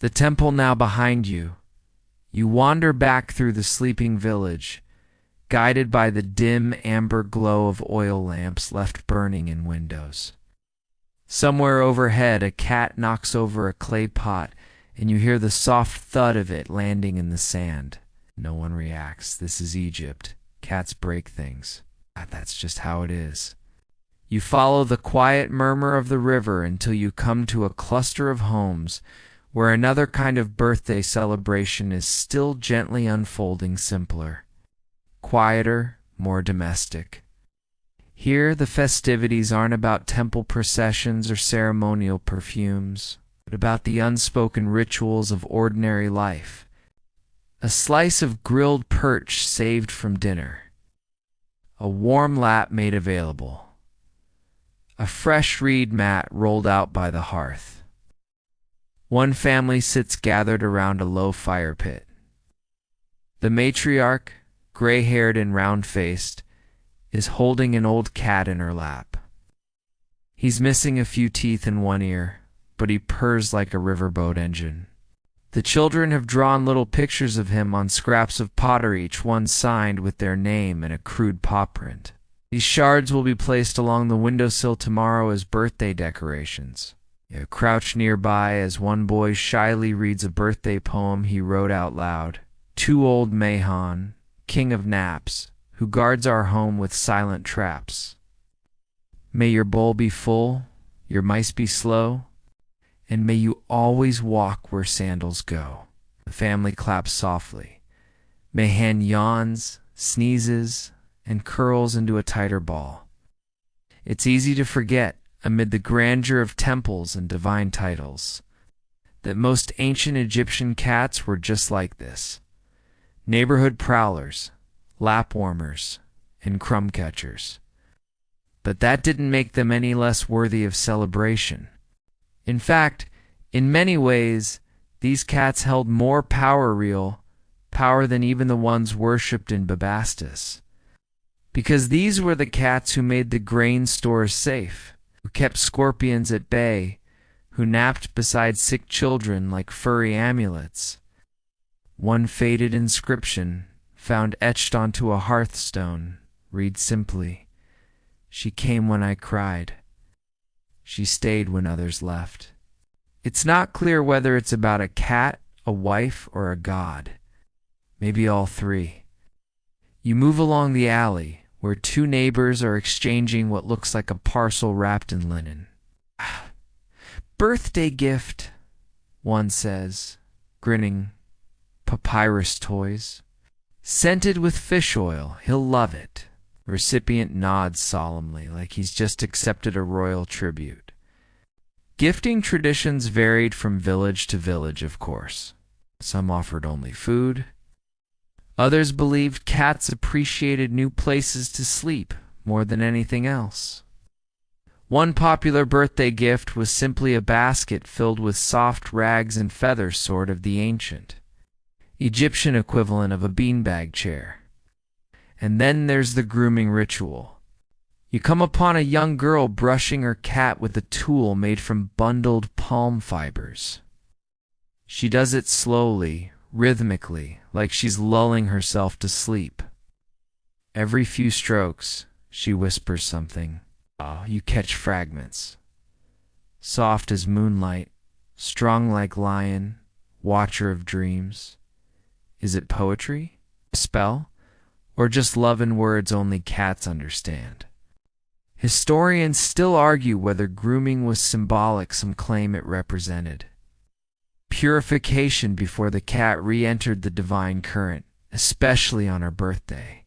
The temple now behind you, you wander back through the sleeping village, guided by the dim amber glow of oil lamps left burning in windows. Somewhere overhead, a cat knocks over a clay pot, and you hear the soft thud of it landing in the sand. No one reacts. This is Egypt. Cats break things. That's just how it is. You follow the quiet murmur of the river until you come to a cluster of homes where another kind of birthday celebration is still gently unfolding, simpler, quieter, more domestic. Here, the festivities aren't about temple processions or ceremonial perfumes, but about the unspoken rituals of ordinary life. A slice of grilled perch saved from dinner. A warm lap made available. A fresh reed mat rolled out by the hearth. One family sits gathered around a low fire pit. The matriarch, gray-haired and round-faced, is holding an old cat in her lap. He's missing a few teeth in one ear, but he purrs like a riverboat engine. The children have drawn little pictures of him on scraps of pottery, each one signed with their name and a crude paw print. These shards will be placed along the windowsill tomorrow as birthday decorations. You crouch nearby as one boy shyly reads a birthday poem he wrote out loud. To old Mahon, king of naps, who guards our home with silent traps. May your bowl be full, your mice be slow, and may you always walk where sandals go. The family claps softly. Mahan yawns, sneezes, and curls into a tighter ball. It's easy to forget, amid the grandeur of temples and divine titles, that most ancient Egyptian cats were just like this. Neighborhood prowlers, lap warmers, and crumb catchers. But that didn't make them any less worthy of celebration. In fact, in many ways, these cats held more real power than even the ones worshipped in Bubastis. Because these were the cats who made the grain stores safe, who kept scorpions at bay, who napped beside sick children like furry amulets. One faded inscription, found etched onto a hearthstone, reads simply, "She came when I cried. She stayed when others left." It's not clear whether it's about a cat, a wife, or a god. Maybe all three. You move along the alley, where 2 neighbors are exchanging what looks like a parcel wrapped in linen. "Birthday gift," one says, grinning. "Papyrus toys. Scented with fish oil. He'll love it." Recipient nods solemnly, like he's just accepted a royal tribute. Gifting traditions varied from village to village, of course. Some offered only food. Others believed cats appreciated new places to sleep more than anything else. One popular birthday gift was simply a basket filled with soft rags and feathers, sort of the ancient Egyptian equivalent of a beanbag chair. And then there's the grooming ritual. You come upon a young girl brushing her cat with a tool made from bundled palm fibers. She does it slowly, rhythmically, like she's lulling herself to sleep. Every few strokes, she whispers something. You catch fragments. Soft as moonlight, strong like lion, watcher of dreams. Is it poetry? A spell? Or just love in words only cats understand? Historians still argue whether grooming was symbolic, some claim it represented purification before the cat re-entered the divine current, especially on her birthday.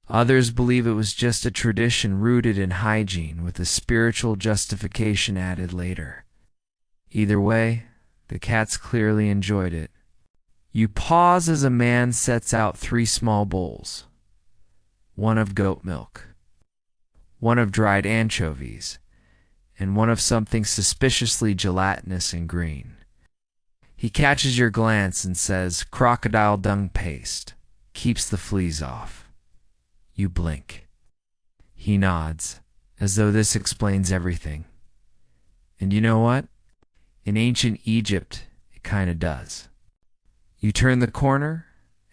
Others believe it was just a tradition rooted in hygiene with a spiritual justification added later. Either way, the cats clearly enjoyed it. You pause as a man sets out 3 small bowls. One of goat milk, one of dried anchovies, and one of something suspiciously gelatinous and green. He catches your glance and says, "Crocodile dung paste. Keeps the fleas off." You blink. He nods, as though this explains everything. And you know what? In ancient Egypt, it kinda does. You turn the corner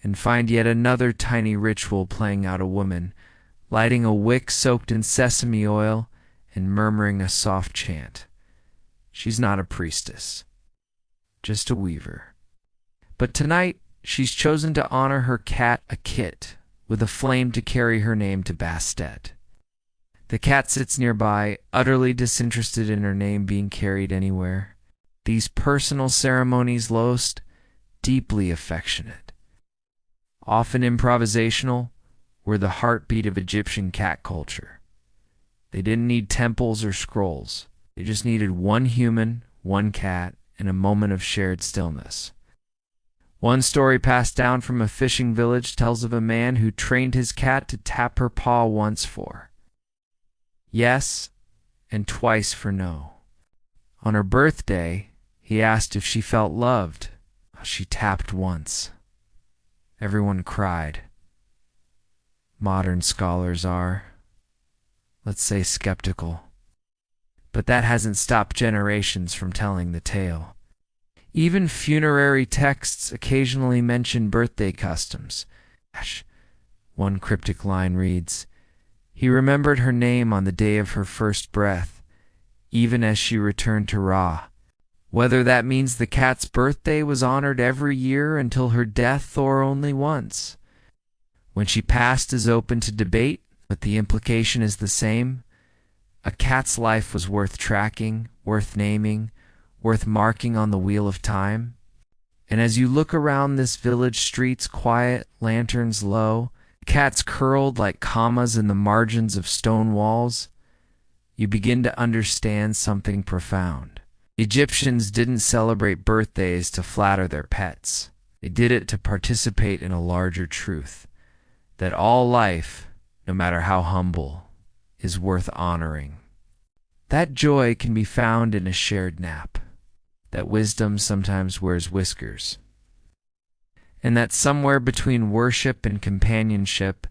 and find yet another tiny ritual playing out: a woman lighting a wick soaked in sesame oil and murmuring a soft chant. She's not a priestess, just a weaver. But tonight, she's chosen to honor her cat, a kit, with a flame to carry her name to Bastet. The cat sits nearby, utterly disinterested in her name being carried anywhere. These personal ceremonies, Lost, deeply affectionate, often improvisational, were the heartbeat of Egyptian cat culture. They didn't need temples or scrolls. They just needed one human, one cat, and a moment of shared stillness. One story passed down from a fishing village tells of a man who trained his cat to tap her paw once for yes and twice for no. On her birthday, he asked if she felt loved. She tapped once. Everyone cried. Modern scholars are, let's say, skeptical. But that hasn't stopped generations from telling the tale. Even funerary texts occasionally mention birthday customs. One cryptic line reads, "He remembered her name on the day of her first breath, even as she returned to Ra." Whether that means the cat's birthday was honored every year until her death or only once. When she passed is open to debate, but the implication is the same. A cat's life was worth tracking, worth naming, worth marking on the wheel of time. And as you look around this village streets, quiet, lanterns low, cats curled like commas in the margins of stone walls, you begin to understand something profound. Egyptians didn't celebrate birthdays to flatter their pets. They did it to participate in a larger truth, that all life, no matter how humble, is worth honoring. That joy can be found in a shared nap, that wisdom sometimes wears whiskers, and that somewhere between worship and companionship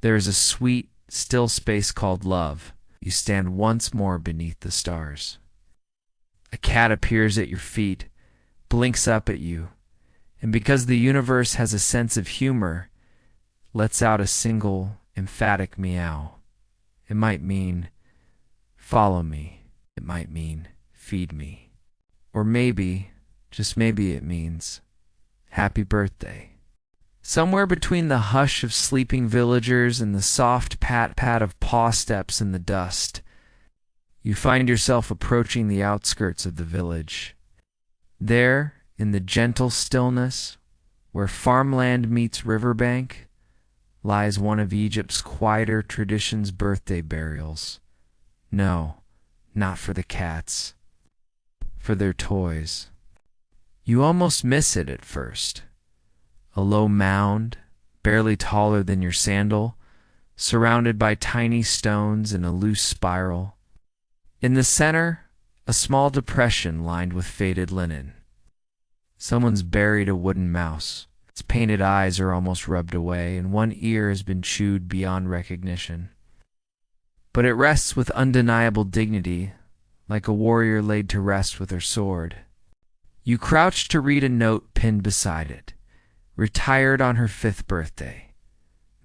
there is a sweet, still space called love. You stand once more beneath the stars. A cat appears at your feet, blinks up at you, and because the universe has a sense of humor, lets out a single, emphatic meow. It might mean, "Follow me." It might mean, "Feed me." Or maybe, just maybe it means, "Happy birthday." Somewhere between the hush of sleeping villagers and the soft pat-pat of paw steps in the dust, you find yourself approaching the outskirts of the village. There, in the gentle stillness, where farmland meets riverbank, lies one of Egypt's quieter traditions' birthday burials. No, not for the cats, for their toys. You almost miss it at first. A low mound, barely taller than your sandal, surrounded by tiny stones in a loose spiral. In the center, a small depression lined with faded linen. Someone's buried a wooden mouse. Its painted eyes are almost rubbed away, and one ear has been chewed beyond recognition. But it rests with undeniable dignity, like a warrior laid to rest with her sword. You crouch to read a note pinned beside it. Retired on her 5th birthday.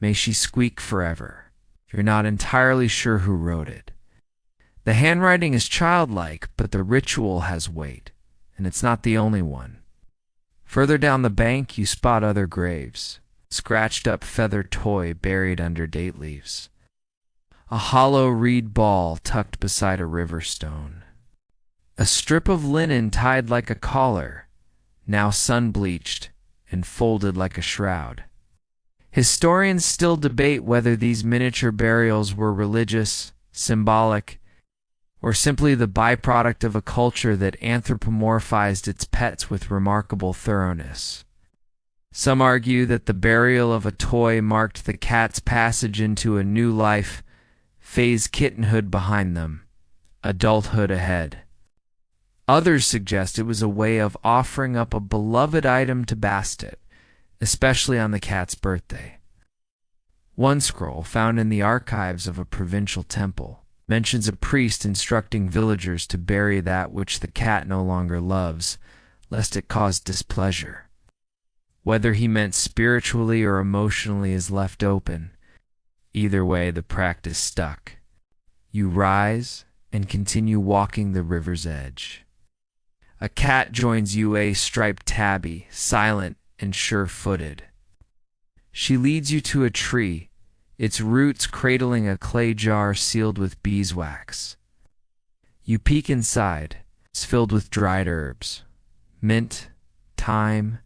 May she squeak forever. You're not entirely sure who wrote it. The handwriting is childlike, but the ritual has weight, and it's not the only one. Further down the bank, you spot other graves, scratched up feather toy buried under date leaves. a hollow reed ball tucked beside a river stone, a strip of linen tied like a collar, now sun-bleached and folded like a shroud. Historians still debate whether these miniature burials were religious, symbolic, or simply the byproduct of a culture that anthropomorphized its pets with remarkable thoroughness. Some argue that the burial of a toy marked the cat's passage into a new life, phase kittenhood behind them, adulthood ahead. Others suggest it was a way of offering up a beloved item to Bastet, especially on the cat's birthday. One scroll, found in the archives of a provincial temple, mentions a priest instructing villagers to bury that which the cat no longer loves, lest it cause displeasure. Whether he meant spiritually or emotionally is left open. Either way, the practice stuck. You rise and continue walking the river's edge. A cat joins you, a striped tabby, silent and sure-footed. She leads you to a tree, its roots cradling a clay jar sealed with beeswax. You peek inside. It's filled with dried herbs, mint, thyme,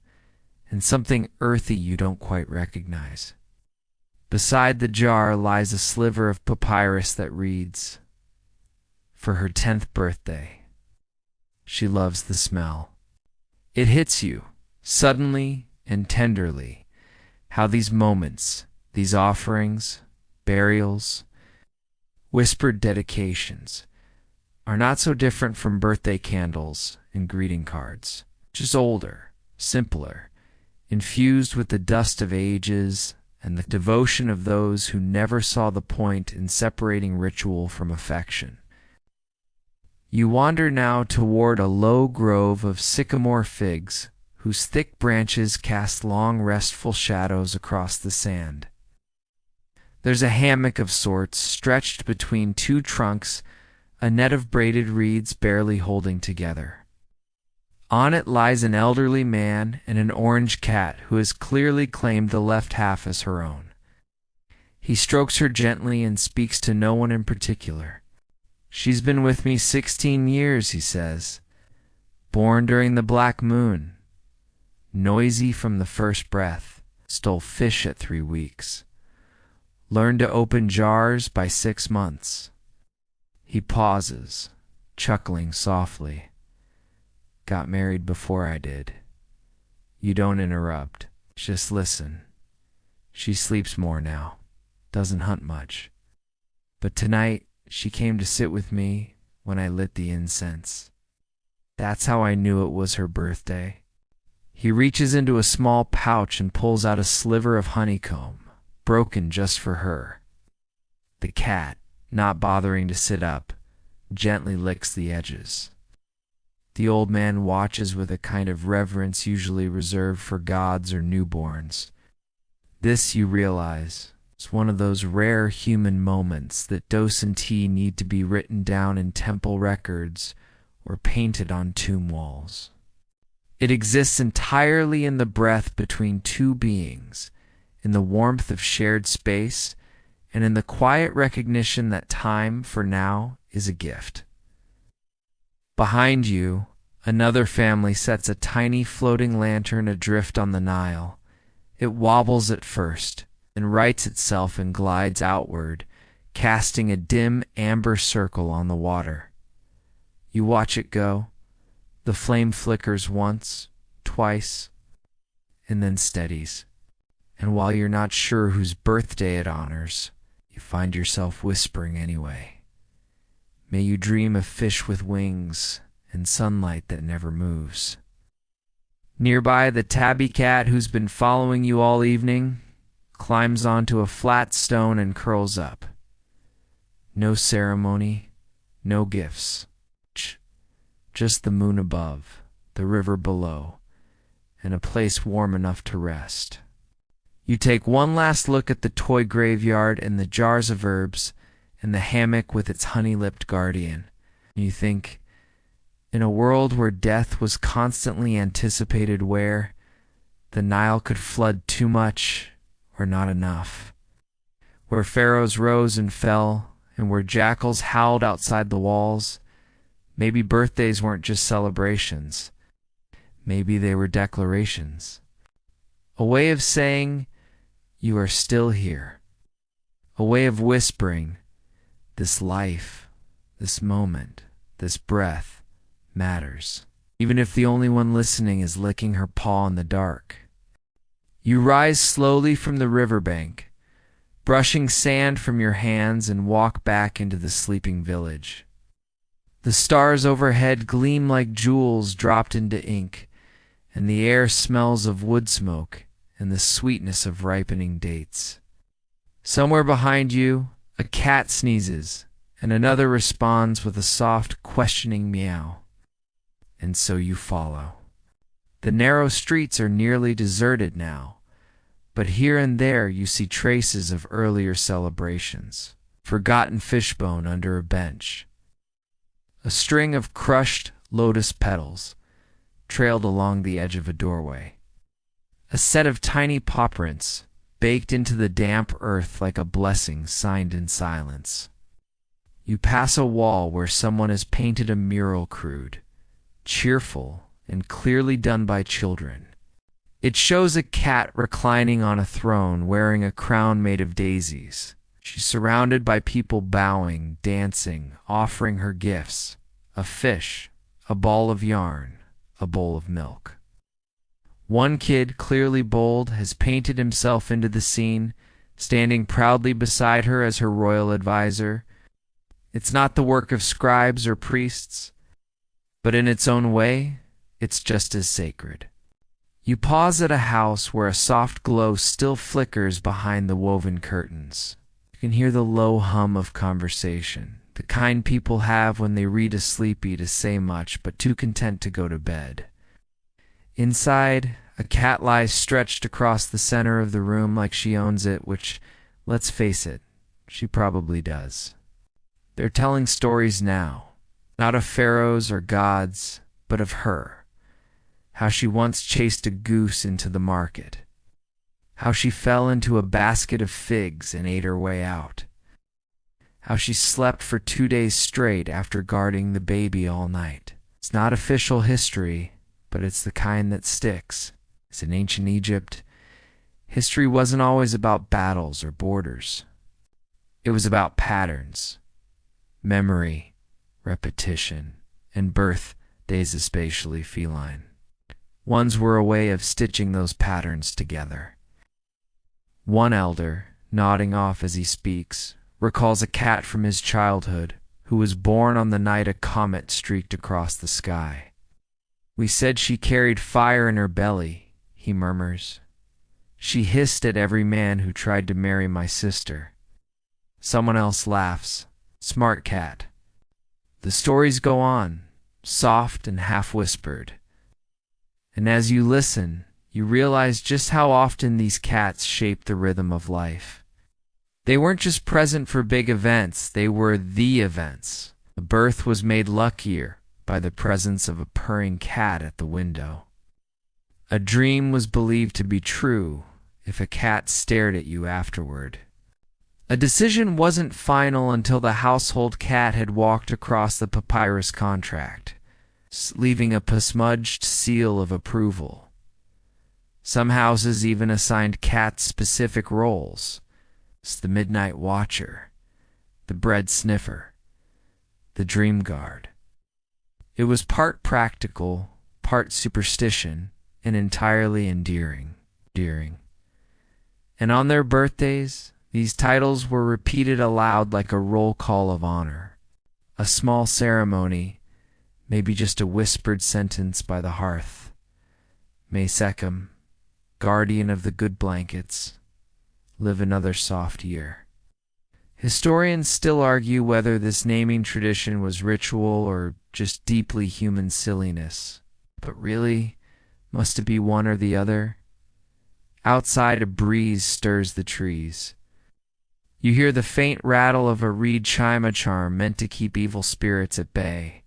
and something earthy you don't quite recognize. Beside the jar lies a sliver of papyrus that reads, "For her 10th birthday." She loves the smell. It hits you, suddenly and tenderly, how these moments, these offerings, burials, whispered dedications, are not so different from birthday candles and greeting cards, just older, simpler, infused with the dust of ages and the devotion of those who never saw the point in separating ritual from affection. You wander now toward a low grove of sycamore figs, whose thick branches cast long restful shadows across the sand. There's a hammock of sorts stretched between two trunks, a net of braided reeds barely holding together. On it lies an elderly man and an orange cat who has clearly claimed the left half as her own. He strokes her gently and speaks to no one in particular. "She's been with me 16 years, he says. Born during the black moon. Noisy from the first breath. Stole fish at 3 weeks. Learned to open jars by 6 months." He pauses, chuckling softly. "Got married before I did." You don't interrupt. Just listen. She sleeps more now. Doesn't hunt much. But tonight, she came to sit with me when I lit the incense. That's how I knew it was her birthday. He reaches into a small pouch and pulls out a sliver of honeycomb, broken just for her. The cat, not bothering to sit up, gently licks the edges. The old man watches with a kind of reverence usually reserved for gods or newborns. This, you realize, is one of those rare human moments that docentee need to be written down in temple records or painted on tomb walls. It exists entirely in the breath between two beings, in the warmth of shared space, and in the quiet recognition that time, for now, is a gift. Behind you, another family sets a tiny floating lantern adrift on the Nile. It wobbles at first, and rights itself and glides outward, casting a dim amber circle on the water. You watch it go. The flame flickers once, twice, and then steadies. And while you're not sure whose birthday it honors, you find yourself whispering anyway. May you dream of fish with wings and sunlight that never moves. Nearby, the tabby cat who's been following you all evening climbs onto a flat stone and curls up. No ceremony, no gifts. Just the moon above, the river below, and a place warm enough to rest. You take one last look at the toy graveyard and the jars of herbs and the hammock with its honey-lipped guardian. You think, in a world where death was constantly anticipated, where the Nile could flood too much or not enough, where pharaohs rose and fell and where jackals howled outside the walls, maybe birthdays weren't just celebrations. Maybe they were declarations. A way of saying, you are still here. A way of whispering, this life, this moment, this breath matters, even if the only one listening is licking her paw in the dark. You rise slowly from the riverbank, brushing sand from your hands, and walk back into the sleeping village. The stars overhead gleam like jewels dropped into ink, and the air smells of wood smoke and the sweetness of ripening dates. Somewhere behind you, a cat sneezes, and another responds with a soft, questioning meow. And so you follow. The narrow streets are nearly deserted now, but here and there you see traces of earlier celebrations, forgotten fishbone under a bench. A string of crushed lotus petals trailed along the edge of a doorway. A set of tiny paw prints baked into the damp earth like a blessing signed in silence. You pass a wall where someone has painted a mural crude, cheerful, and clearly done by children. It shows a cat reclining on a throne wearing a crown made of daisies. She's surrounded by people bowing, dancing, offering her gifts: a fish, a ball of yarn, a bowl of milk. One kid, clearly bold, has painted himself into the scene, standing proudly beside her as her royal advisor. It's not the work of scribes or priests, but in its own way, it's just as sacred. You pause at a house where a soft glow still flickers behind the woven curtains. You can hear the low hum of conversation, the kind people have when they read a sleepy to say much but too content to go to bed. Inside, a cat lies stretched across the center of the room like she owns it, which, let's face it, she probably does. They're telling stories now, not of pharaohs or gods, but of her. How she once chased a goose into the market. How she fell into a basket of figs and ate her way out. How she slept for 2 days straight after guarding the baby all night. It's not official history, but it's the kind that sticks. As in ancient Egypt, history wasn't always about battles or borders. It was about patterns, memory, repetition, and birthdays especially feline. Ones were a way of stitching those patterns together. One elder, nodding off as he speaks, recalls a cat from his childhood who was born on the night a comet streaked across the sky. We said she carried fire in her belly, he murmurs. She hissed at every man who tried to marry my sister. Someone else laughs. Smart cat. The stories go on, soft and half-whispered. And as you listen, you realize just how often these cats shape the rhythm of life. They weren't just present for big events, they were the events. A birth was made luckier by the presence of a purring cat at the window. A dream was believed to be true if a cat stared at you afterward. A decision wasn't final until the household cat had walked across the papyrus contract, leaving a besmudged seal of approval. Some houses even assigned cats specific roles: the midnight watcher, the bread sniffer, the dream guard. It was part practical, part superstition, and entirely endearing. And on their birthdays, these titles were repeated aloud like a roll call of honor. A small ceremony, maybe just a whispered sentence by the hearth. May Sechem, guardian of the good blankets, live another soft year. Historians still argue whether this naming tradition was ritual or just deeply human silliness. But really, must it be one or the other? Outside, a breeze stirs the trees. You hear the faint rattle of a reed chime, a charm meant to keep evil spirits at bay.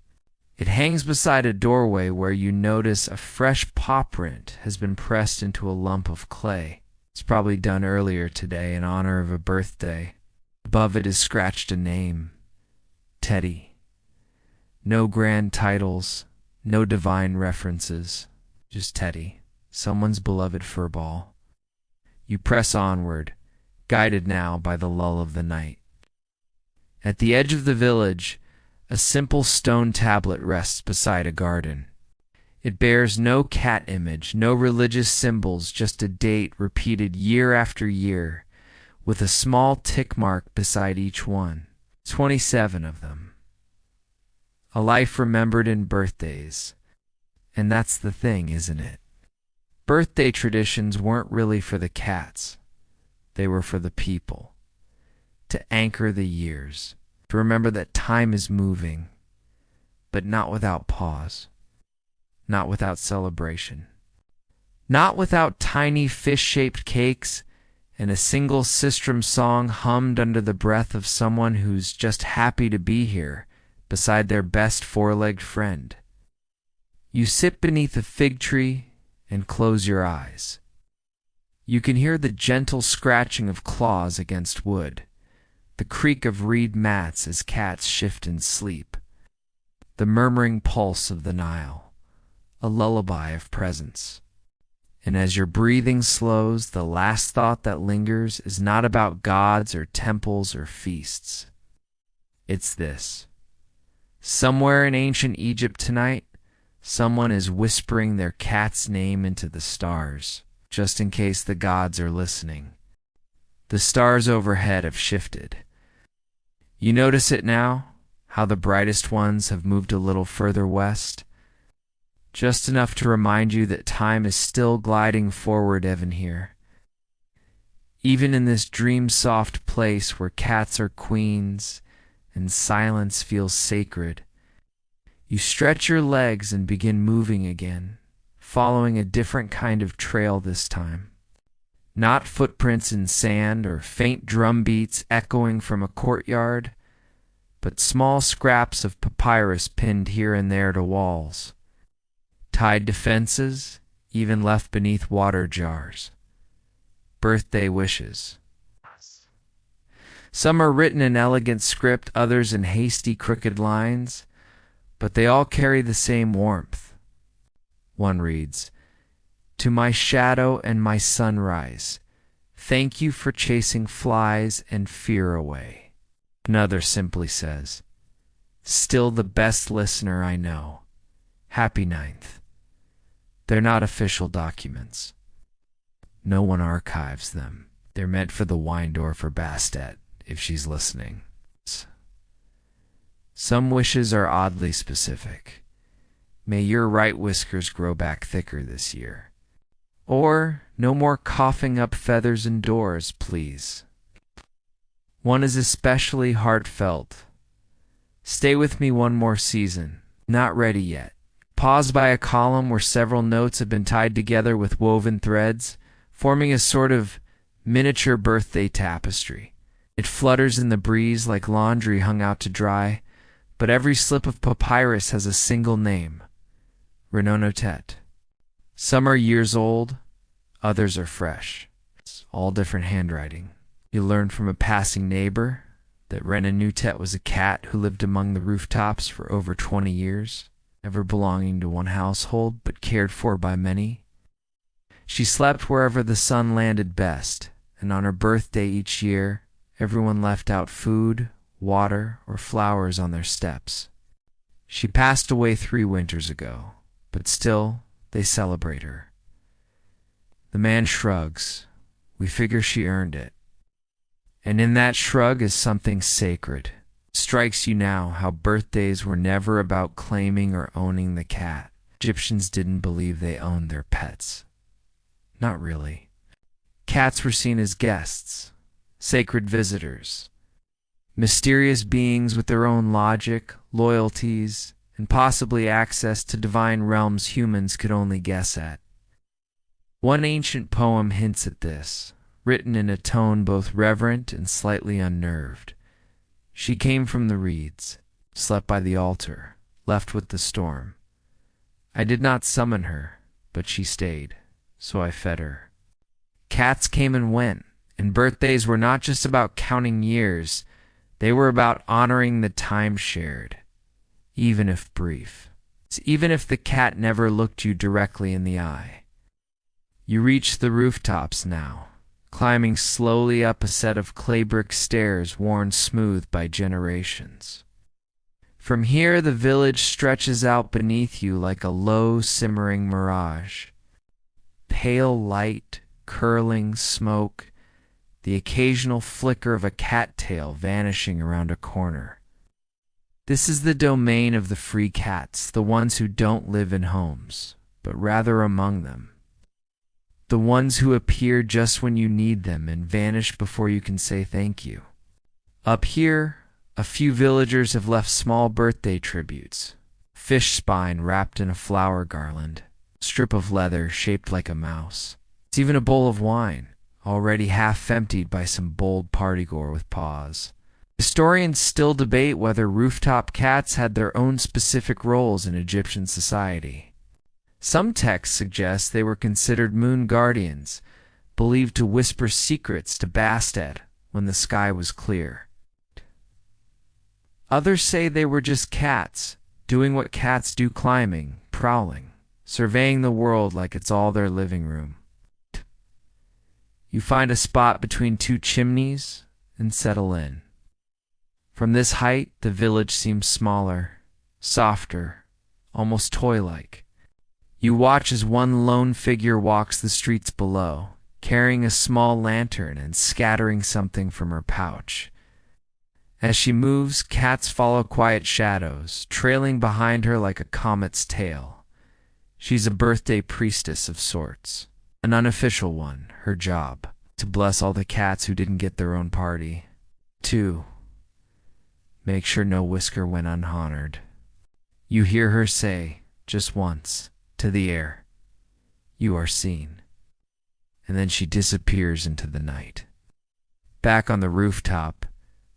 It hangs beside a doorway where you notice a fresh paw print has been pressed into a lump of clay. It's probably done earlier today in honor of a birthday. The Above it is scratched a name, Teddy. No grand titles, no divine references, just Teddy, someone's beloved furball. You press onward, guided now by the lull of the night. At the edge of the village, a simple stone tablet rests beside a garden. It bears no cat image, no religious symbols, just a date repeated year after year, with a small tick mark beside each one. 27 of them. A life remembered in birthdays. And that's the thing, isn't it? Birthday traditions weren't really for the cats. They were for the people. To anchor the years. To remember that time is moving, but not without pause. Not without celebration. Not without tiny fish-shaped cakes and a single sistrum song hummed under the breath of someone who's just happy to be here beside their best four-legged friend. You sit beneath a fig tree and close your eyes. You can hear the gentle scratching of claws against wood, the creak of reed mats as cats shift in sleep, the murmuring pulse of the Nile, a lullaby of presence. And as your breathing slows, the last thought that lingers is not about gods or temples or feasts. It's this. Somewhere in ancient Egypt tonight, someone is whispering their cat's name into the stars, just in case the gods are listening. The stars overhead have shifted. You notice it now, how the brightest ones have moved a little further west? Just enough to remind you that time is still gliding forward even here. Even in this dream-soft place where cats are queens and silence feels sacred, you stretch your legs and begin moving again, following a different kind of trail this time. Not footprints in sand or faint drum beats echoing from a courtyard, but small scraps of papyrus pinned here and there to walls, tied to fences, even left beneath water jars. Birthday wishes. Some are written in elegant script, others in hasty, crooked lines, but they all carry the same warmth. One reads, "To my shadow and my sunrise, thank you for chasing flies and fear away." Another simply says, "Still the best listener I know. Happy 9th." They're not official documents. No one archives them. They're meant for the Weindorfer Bastet, if she's listening. Some wishes are oddly specific. May your right whiskers grow back thicker this year. Or, no more coughing up feathers indoors, please. One is especially heartfelt. Stay with me one more season. Not ready yet. Pause by a column where several notes have been tied together with woven threads, forming a sort of miniature birthday tapestry. It flutters in the breeze like laundry hung out to dry, but every slip of papyrus has a single name, Renonotet. Some are years old, others are fresh. It's all different handwriting. You learn from a passing neighbor that Renonutet was a cat who lived among the rooftops for over 20 years, never belonging to one household but cared for by many. She slept wherever the sun landed best, and on her birthday each year, everyone left out food, water, or flowers on their steps. She passed away 3 winters ago, but still, they celebrate her. The man shrugs. We figure she earned it. And in that shrug is something sacred. It strikes you now how birthdays were never about claiming or owning the cat. Egyptians didn't believe they owned their pets. Not really. Cats were seen as guests, sacred visitors, mysterious beings with their own logic, loyalties, and possibly access to divine realms humans could only guess at. One ancient poem hints at this, written in a tone both reverent and slightly unnerved. She came from the reeds, slept by the altar, left with the storm. I did not summon her, but she stayed, so I fed her. Cats came and went, And birthdays were not just about counting years, they were about honoring the time shared, even if brief. Even if the cat never looked you directly in the eye. You reach the rooftops now, climbing slowly up a set of clay brick stairs worn smooth by generations. From here, the village stretches out beneath you like a low, simmering mirage. Pale light, curling smoke, the occasional flicker of a cattail vanishing around a corner. This is the domain of the free cats, the ones who don't live in homes, but rather among them. The ones who appear just when you need them and vanish before you can say thank you. Up here, a few villagers have left small birthday tributes. Fish spine wrapped in a flower garland, strip of leather shaped like a mouse. It's even a bowl of wine, already half emptied by some bold partygoer with paws. Historians still debate whether rooftop cats had their own specific roles in Egyptian society. Some texts suggest they were considered moon guardians, believed to whisper secrets to Bastet when the sky was clear. Others say they were just cats, doing what cats do, climbing, prowling, surveying the world like it's all their living room. You find a spot between two chimneys and settle in. From this height, the village seems smaller, softer, almost toy-like. You watch as one lone figure walks the streets below, carrying a small lantern and scattering something from her pouch. As she moves, cats follow quiet shadows, trailing behind her like a comet's tail. She's a birthday priestess of sorts, an unofficial one, her job, to bless all the cats who didn't get their own party. 2. Make sure no whisker went unhonored. You hear her say, just once, to the air, "You are seen." And then she disappears into the night. Back on the rooftop,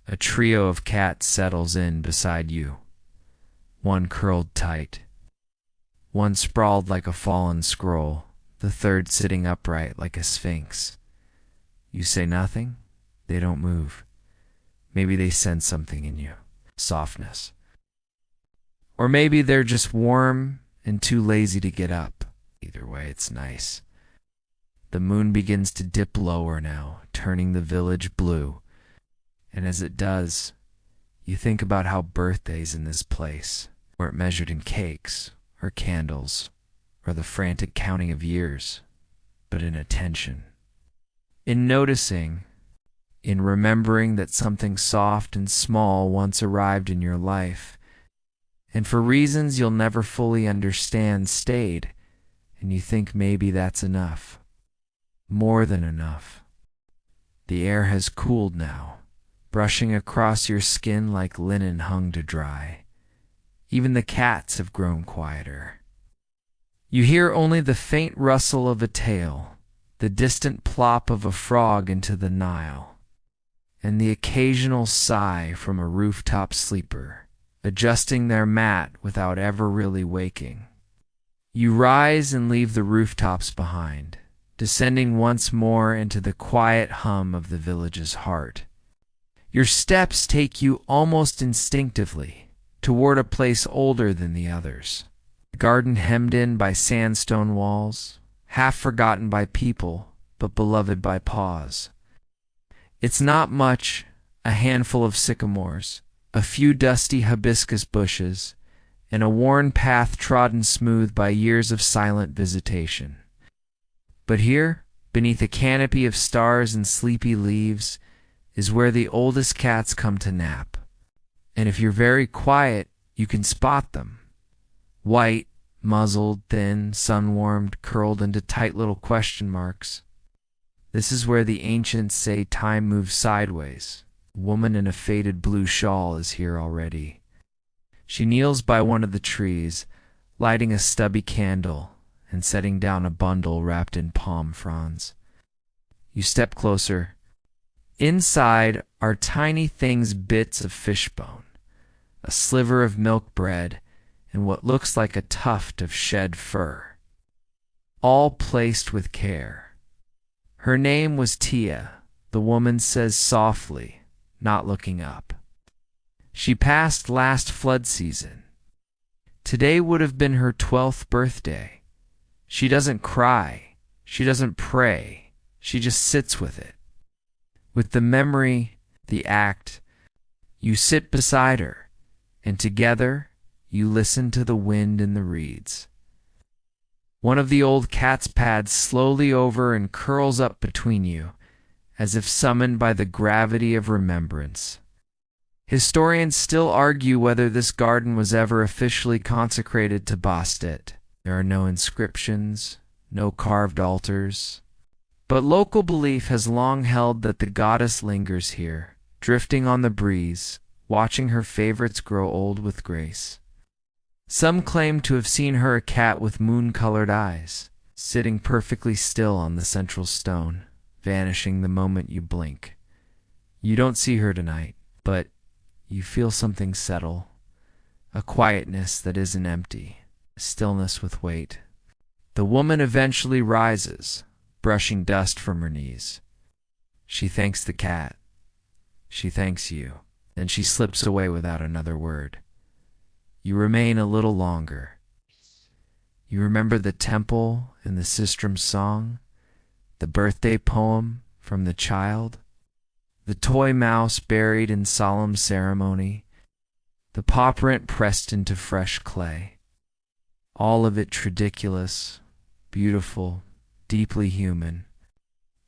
a trio of cats settles in beside you. One curled tight, one sprawled like a fallen scroll, the third sitting upright like a sphinx. You say nothing, they don't move. Maybe they sense something in you. Softness. Or maybe they're just warm and too lazy to get up. Either way, it's nice. The moon begins to dip lower now, turning the village blue. And as it does, you think about how birthdays in this place weren't measured in cakes or candles or the frantic counting of years, but in attention. In noticing, in remembering that something soft and small once arrived in your life, and for reasons you'll never fully understand stayed, and you think maybe that's enough. More than enough. The air has cooled now, brushing across your skin like linen hung to dry. Even the cats have grown quieter. You hear only the faint rustle of a tail, the distant plop of a frog into the Nile, and the occasional sigh from a rooftop sleeper, adjusting their mat without ever really waking. You rise and leave the rooftops behind, descending once more into the quiet hum of the village's heart. Your steps take you almost instinctively toward a place older than the others, a garden hemmed in by sandstone walls, half forgotten by people, but beloved by paws. It's not much, a handful of sycamores, a few dusty hibiscus bushes, and a worn path trodden smooth by years of silent visitation. But here, beneath a canopy of stars and sleepy leaves, is where the oldest cats come to nap. And if you're very quiet, you can spot them. White, muzzled, thin, sun-warmed, curled into tight little question marks. This is where the ancients say time moves sideways. A woman in a faded blue shawl is here already. She kneels by one of the trees, lighting a stubby candle and setting down a bundle wrapped in palm fronds. You step closer. Inside are tiny things, bits of fishbone, a sliver of milk bread, and what looks like a tuft of shed fur, all placed with care. Her name was Tia, the woman says softly, not looking up. She passed last flood season. Today would have been her 12th birthday. She doesn't cry. She doesn't pray. She just sits with it. With the memory, the act, you sit beside her, and together you listen to the wind in the reeds. One of the old cats pads slowly over and curls up between you, as if summoned by the gravity of remembrance. Historians still argue whether this garden was ever officially consecrated to Bastet. There are no inscriptions, no carved altars. But local belief has long held that the goddess lingers here, drifting on the breeze, watching her favorites grow old with grace. Some claim to have seen her a cat with moon-colored eyes, sitting perfectly still on the central stone, vanishing the moment you blink. You don't see her tonight, but you feel something settle, a quietness that isn't empty, a stillness with weight. The woman eventually rises, brushing dust from her knees. She thanks the cat. She thanks you. Then she slips away without another word. You remain a little longer. You remember the temple and the sistrum song, the birthday poem from the child, the toy mouse buried in solemn ceremony, the paw print pressed into fresh clay. All of it ridiculous, beautiful, deeply human.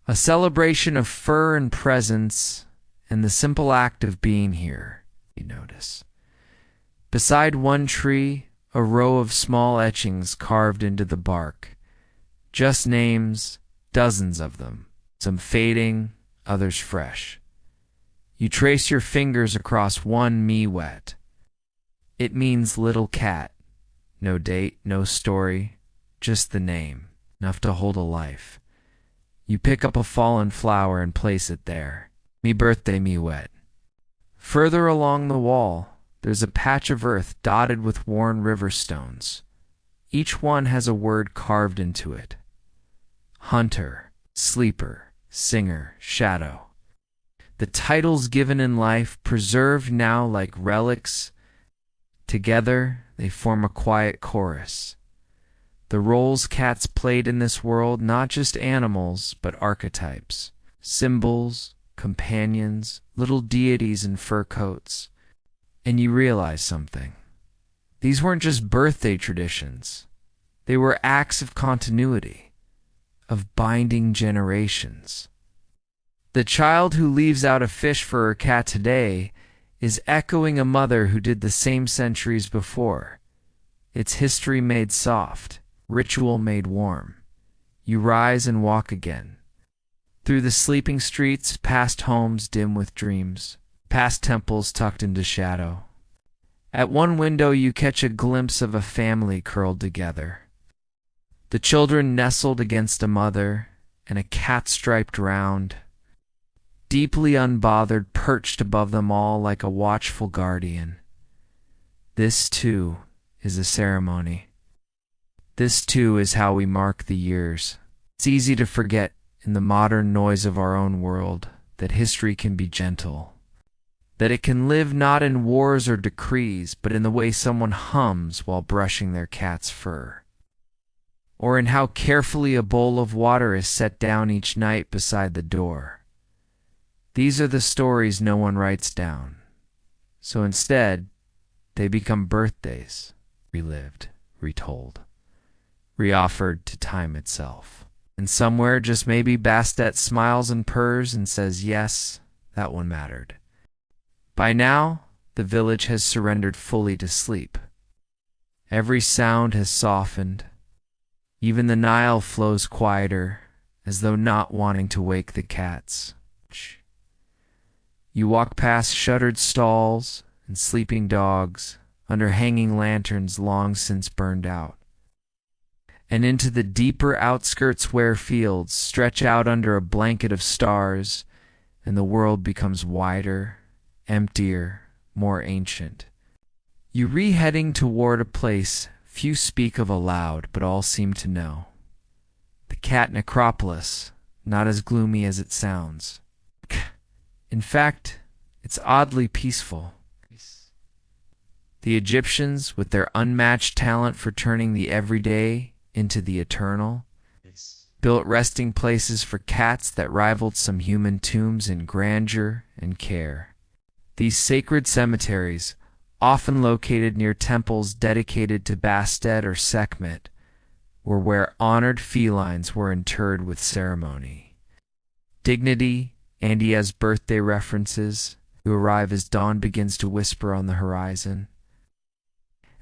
A celebration of fur and presence and the simple act of being here, you notice. Beside one tree, a row of small etchings carved into the bark. Just names, dozens of them, some fading, others fresh. You trace your fingers across one me wet. It means little cat. No date, no story, just the name, enough to hold a life. You pick up a fallen flower and place it there. Me birthday, me wet. Further along the wall, there's a patch of earth dotted with worn river stones. Each one has a word carved into it. Hunter, sleeper, singer, shadow. The titles given in life, preserved now like relics. Together, they form a quiet chorus. The roles cats played in this world, not just animals, but archetypes, symbols, companions, little deities in fur coats. And you realize something. These weren't just birthday traditions. They were acts of continuity, of binding generations. The child who leaves out a fish for her cat today is echoing a mother who did the same centuries before. It's history made soft, ritual made warm. You rise and walk again. Through the sleeping streets, past homes dim with dreams, past temples tucked into shadow. At one window you catch a glimpse of a family curled together. The children nestled against a mother, and a cat striped round, deeply unbothered, perched above them all like a watchful guardian. This, too, is a ceremony. This, too, is how we mark the years. It's easy to forget in the modern noise of our own world that history can be gentle, that it can live not in wars or decrees, but in the way someone hums while brushing their cat's fur, or in how carefully a bowl of water is set down each night beside the door. These are the stories no one writes down, so instead, they become birthdays, relived, retold, reoffered to time itself. And somewhere, just maybe, Bastet smiles and purrs and says, yes, that one mattered. By now, the village has surrendered fully to sleep. Every sound has softened. Even the Nile flows quieter, as though not wanting to wake the cats. You walk past shuttered stalls and sleeping dogs under hanging lanterns long since burned out, and into the deeper outskirts where fields stretch out under a blanket of stars, and the world becomes wider, emptier, more ancient. You re-heading toward a place few speak of aloud, but all seem to know. The cat necropolis, not as gloomy as it sounds. In fact, it's oddly peaceful. The Egyptians, with their unmatched talent for turning the everyday into the eternal, built resting places for cats that rivaled some human tombs in grandeur and care. These sacred cemeteries, often located near temples dedicated to Bastet or Sekhmet, were where honored felines were interred with ceremony. Dignity, Andia's birthday references, who arrive as dawn begins to whisper on the horizon,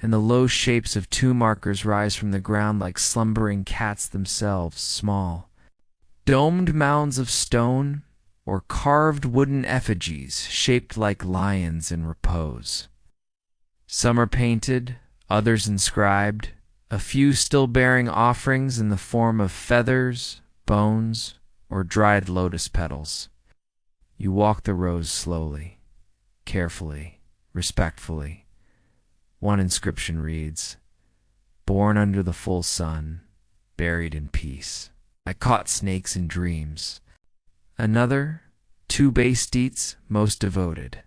and the low shapes of tomb markers rise from the ground like slumbering cats themselves, small. Domed mounds of stone or carved wooden effigies shaped like lions in repose. Some are painted, others inscribed, a few still bearing offerings in the form of feathers, bones, or dried lotus petals. You walk the rows slowly, carefully, respectfully. One inscription reads, "Born under the full sun, buried in peace. I caught snakes in dreams." Another, "To Bastites most devoted.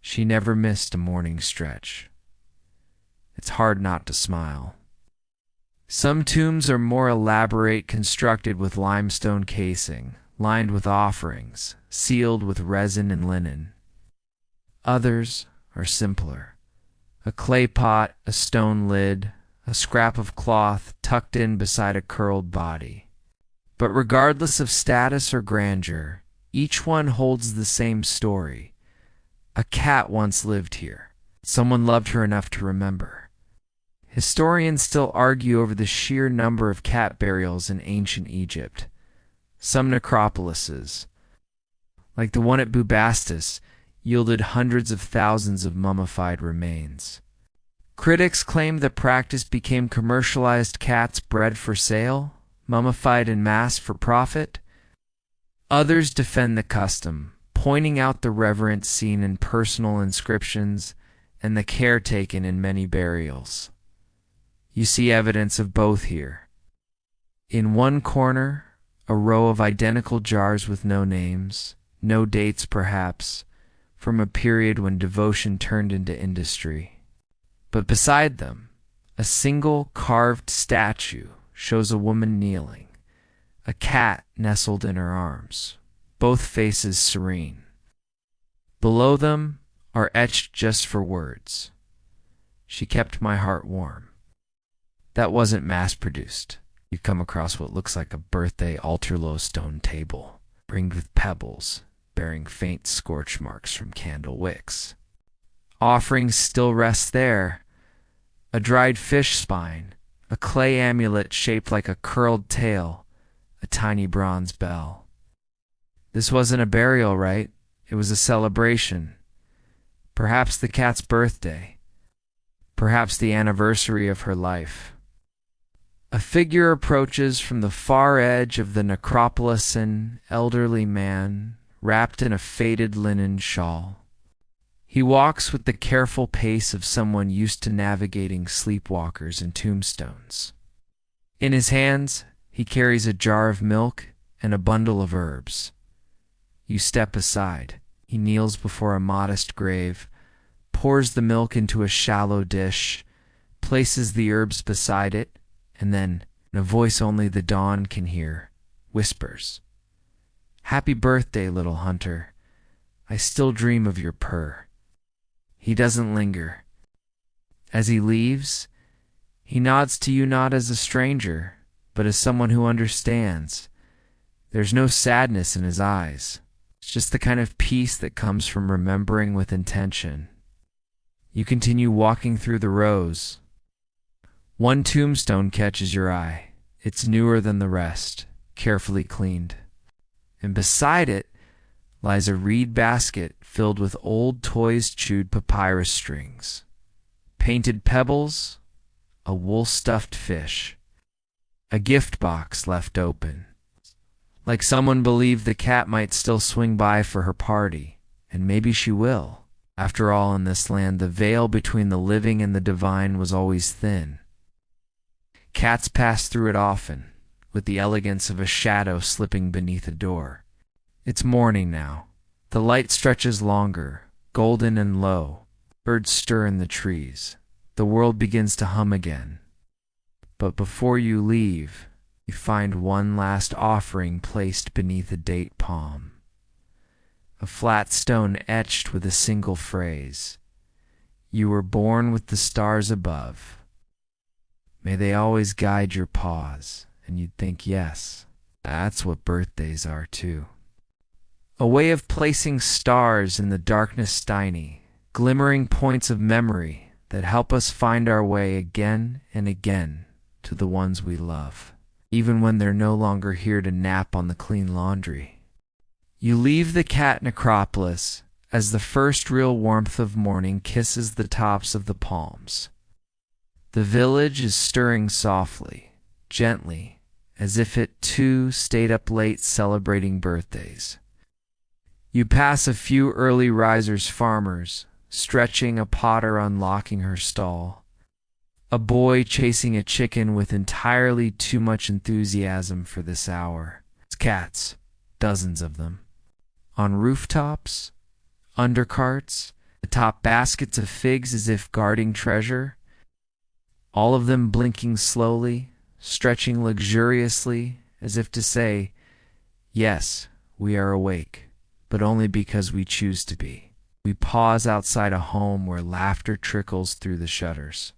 She never missed a morning stretch." It's hard not to smile. Some tombs are more elaborate, constructed with limestone casing, lined with offerings, sealed with resin and linen. Others are simpler. A clay pot, a stone lid, a scrap of cloth tucked in beside a curled body. But regardless of status or grandeur, each one holds the same story. A cat once lived here. Someone loved her enough to remember. Historians still argue over the sheer number of cat burials in ancient Egypt. Some necropolises, like the one at Bubastis, yielded hundreds of thousands of mummified remains. Critics claim the practice became commercialized cats bred for sale, mummified en masse for profit. Others defend the custom, pointing out the reverence seen in personal inscriptions and the care taken in many burials. You see evidence of both here. In one corner, a row of identical jars with no names, no dates perhaps, from a period when devotion turned into industry. But beside them, a single carved statue shows a woman kneeling, a cat nestled in her arms, both faces serene. Below them are etched just for words, "She kept my heart warm." That wasn't mass-produced. You come across what looks like a birthday altar-low stone table, ringed with pebbles, bearing faint scorch marks from candle wicks. Offerings still rest there. A dried fish spine, a clay amulet shaped like a curled tail, a tiny bronze bell. This wasn't a burial rite, it was a celebration. Perhaps the cat's birthday. Perhaps the anniversary of her life. A figure approaches from the far edge of the necropolis, an elderly man, wrapped in a faded linen shawl. He walks with the careful pace of someone used to navigating sleepwalkers and tombstones. In his hands, he carries a jar of milk and a bundle of herbs. You step aside. He kneels before a modest grave, pours the milk into a shallow dish, places the herbs beside it, and then, in a voice only the dawn can hear, whispers, "Happy birthday, little hunter. I still dream of your purr." He doesn't linger. As he leaves, he nods to you not as a stranger, but as someone who understands. There's no sadness in his eyes. It's just the kind of peace that comes from remembering with intention. You continue walking through the rows. One tombstone catches your eye. It's newer than the rest, carefully cleaned. And beside it lies a reed basket filled with old toys chewed papyrus strings, painted pebbles, a wool-stuffed fish, a gift box left open. Like someone believed the cat might still swing by for her party, and maybe she will. After all, in this land, the veil between the living and the divine was always thin. Cats pass through it often, with the elegance of a shadow slipping beneath a door. It's morning now. The light stretches longer, golden and low. Birds stir in the trees. The world begins to hum again. But before you leave, you find one last offering placed beneath a date palm. A flat stone etched with a single phrase. You were born with the stars above. May they always guide your paws. And you'd think, yes, that's what birthdays are too. A way of placing stars in the darkness tiny, glimmering points of memory that help us find our way again and again to the ones we love, even when they're no longer here to nap on the clean laundry. You leave the cat necropolis as the first real warmth of morning kisses the tops of the palms. The village is stirring softly, gently, as if it too stayed up late celebrating birthdays. You pass a few early risers farmers, stretching a pot or unlocking her stall. A boy chasing a chicken with entirely too much enthusiasm for this hour. It's cats, dozens of them. On rooftops, undercarts, atop baskets of figs as if guarding treasure. All of them blinking slowly, stretching luxuriously as if to say, yes, we are awake, but only because we choose to be. We pause outside a home where laughter trickles through the shutters.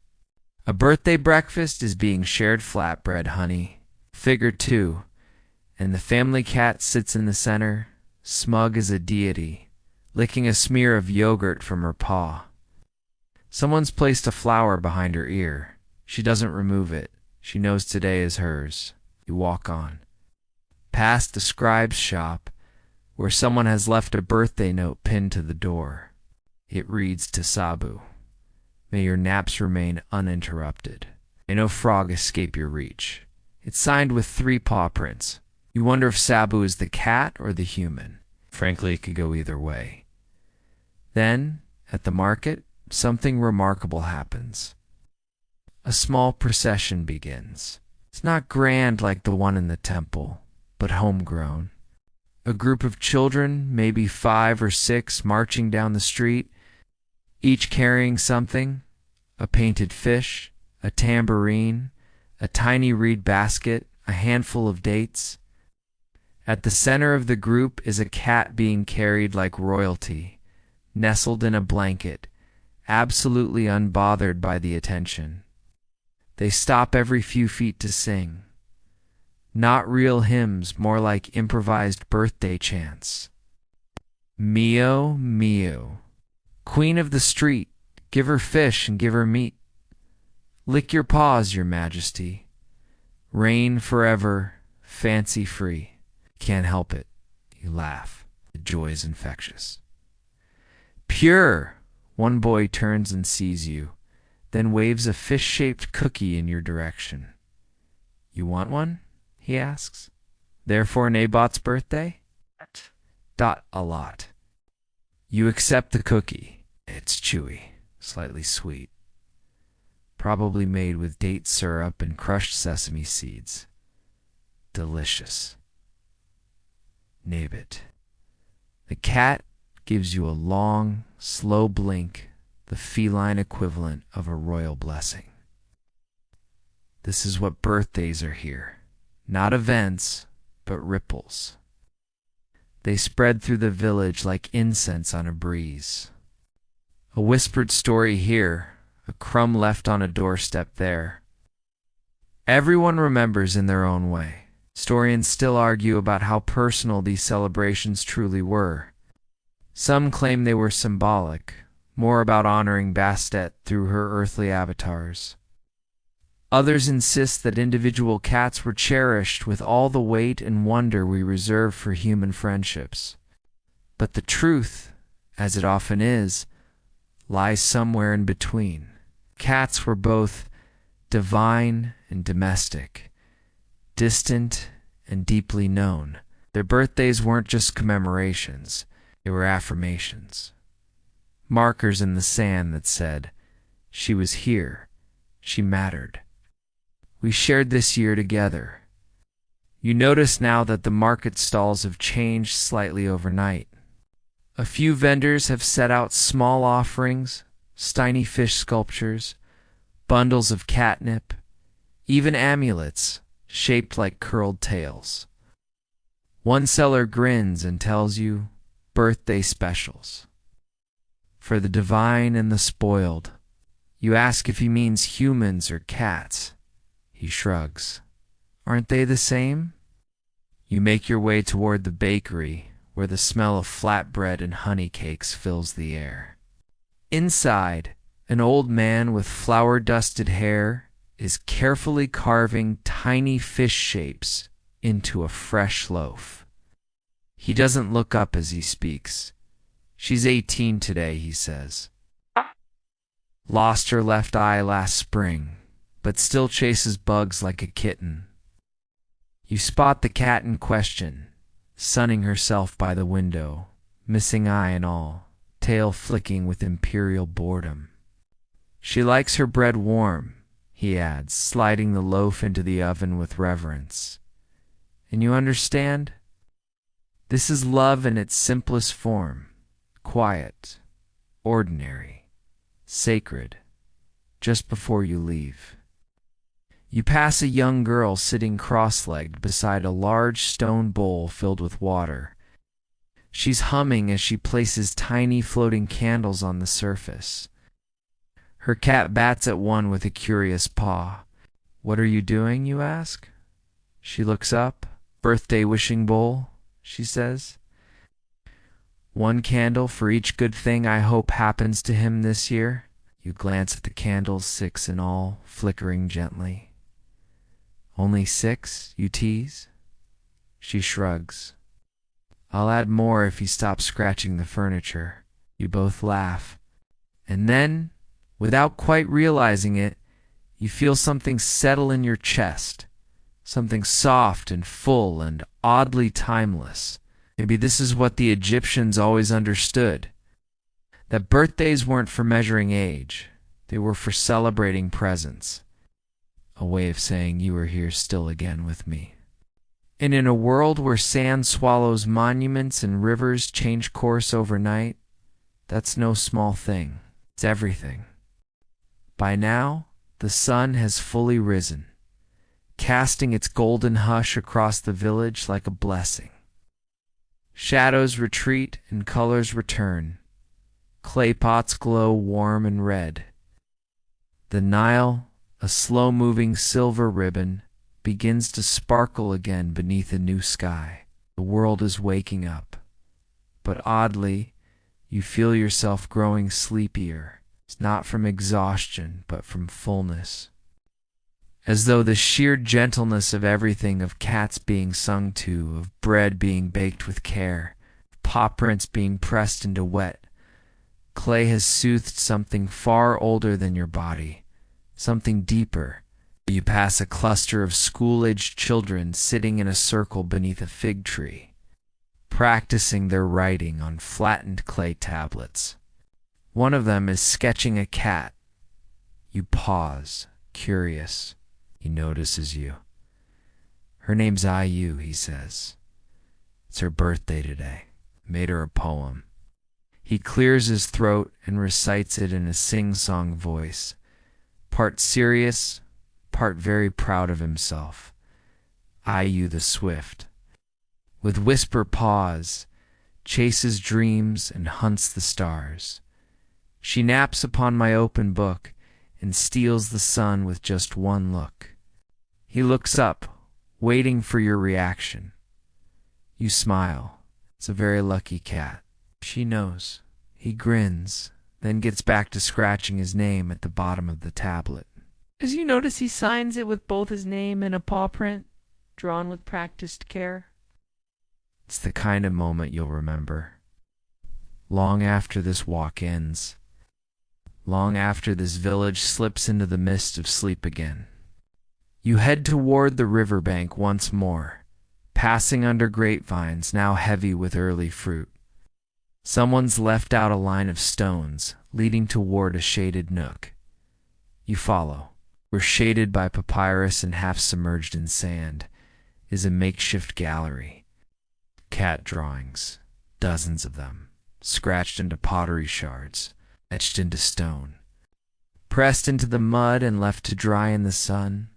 A birthday breakfast is being shared flatbread, honey. Figure two, and the family cat sits in the center, smug as a deity, licking a smear of yogurt from her paw. Someone's placed a flower behind her ear. She doesn't remove it. She knows today is hers. You walk on. Past the scribe's shop, where someone has left a birthday note pinned to the door. It reads to Sabu. May your naps remain uninterrupted. May no frog escape your reach. It's signed with 3 paw prints. You wonder if Sabu is the cat or the human. Frankly, it could go either way. Then, at the market, something remarkable happens. A small procession begins. It's not grand like the one in the temple, but homegrown. A group of children, maybe 5 or 6, marching down the street, each carrying something, a painted fish, a tambourine, a tiny reed basket, a handful of dates. At the center of the group is a cat being carried like royalty, nestled in a blanket, absolutely unbothered by the attention. They stop every few feet to sing. Not real hymns, more like improvised birthday chants. Mio, Mio, queen of the street, give her fish and give her meat. Lick your paws, your majesty. Reign forever, fancy free. Can't help it. You laugh. The joy is infectious. Pure! One boy turns and sees you, then waves a fish-shaped cookie in your direction. You want one? He asks. Therefore Naboth's birthday? A lot. You accept the cookie. It's chewy, slightly sweet. Probably made with date syrup and crushed sesame seeds. Delicious. Naboth. The cat gives you a long, slow blink, the feline equivalent of a royal blessing. This is what birthdays are here. Not events, but ripples. They spread through the village like incense on a breeze. A whispered story here, a crumb left on a doorstep there. Everyone remembers in their own way. Historians still argue about how personal these celebrations truly were. Some claim they were symbolic, more about honoring Bastet through her earthly avatars. Others insist that individual cats were cherished with all the weight and wonder we reserve for human friendships. But the truth, as it often is, lies somewhere in between. Cats were both divine and domestic, distant and deeply known. Their birthdays weren't just commemorations, they were affirmations. Markers in the sand that said, she was here, she mattered. We shared this year together. You notice now that the market stalls have changed slightly overnight. A few vendors have set out small offerings, tiny fish sculptures, bundles of catnip, even amulets shaped like curled tails. One seller grins and tells you birthday specials. For the divine and the spoiled. You ask if he means humans or cats. He shrugs. Aren't they the same? You make your way toward the bakery, where the smell of flatbread and honey cakes fills the air. Inside, an old man with flour-dusted hair is carefully carving tiny fish shapes into a fresh loaf. He doesn't look up as he speaks. She's 18 today, he says. Lost her left eye last spring, but still chases bugs like a kitten. You spot the cat in question, sunning herself by the window, missing eye and all, tail flicking with imperial boredom. She likes her bread warm, he adds, sliding the loaf into the oven with reverence. And you understand? This is love in its simplest form, quiet, ordinary, sacred, just before you leave. You pass a young girl sitting cross-legged beside a large stone bowl filled with water. She's humming as she places tiny floating candles on the surface. Her cat bats at one with a curious paw. What are you doing, you ask? She looks up. Birthday wishing bowl, she says. One candle for each good thing I hope happens to him this year. You glance at the candles, 6 in all, flickering gently. Only 6, you tease? She shrugs. I'll add more if he stops scratching the furniture. You both laugh. And then, without quite realizing it, you feel something settle in your chest. Something soft and full and oddly timeless. Maybe this is what the Egyptians always understood. That birthdays weren't for measuring age. They were for celebrating presence. A way of saying you are here still again with me. And in a world where sand swallows monuments and rivers change course overnight, that's no small thing. It's everything. By now, the sun has fully risen, casting its golden hush across the village like a blessing. Shadows retreat and colors return. Clay pots glow warm and red. The Nile, a slow-moving silver ribbon, begins to sparkle again beneath a new sky. The world is waking up. But oddly, you feel yourself growing sleepier. It's not from exhaustion, but from fullness. As though the sheer gentleness of everything, of cats being sung to, of bread being baked with care, of paw prints being pressed into wet, clay has soothed something far older than your body. Something deeper. You pass a cluster of school-aged children sitting in a circle beneath a fig tree, practicing their writing on flattened clay tablets. One of them is sketching a cat. You pause, curious. He notices you. Her name's IU, he says. It's her birthday today. Made her a poem. He clears his throat and recites it in a sing-song voice. Part serious, part very proud of himself. IU the swift. With whisper paws, chases dreams and hunts the stars. She naps upon my open book and steals the sun with just one look. He looks up, waiting for your reaction. You smile. It's a very lucky cat. She knows. He grins, then gets back to scratching his name at the bottom of the tablet. As you notice, he signs it with both his name and a paw print, drawn with practiced care. It's the kind of moment you'll remember. Long after this walk ends. Long after this village slips into the mist of sleep again. You head toward the riverbank once more, passing under grapevines now heavy with early fruit. Someone's left out a line of stones, leading toward a shaded nook. You follow. Where, shaded by papyrus and half submerged in sand, is a makeshift gallery. Cat drawings, dozens of them, scratched into pottery shards, etched into stone, pressed into the mud and left to dry in the sun.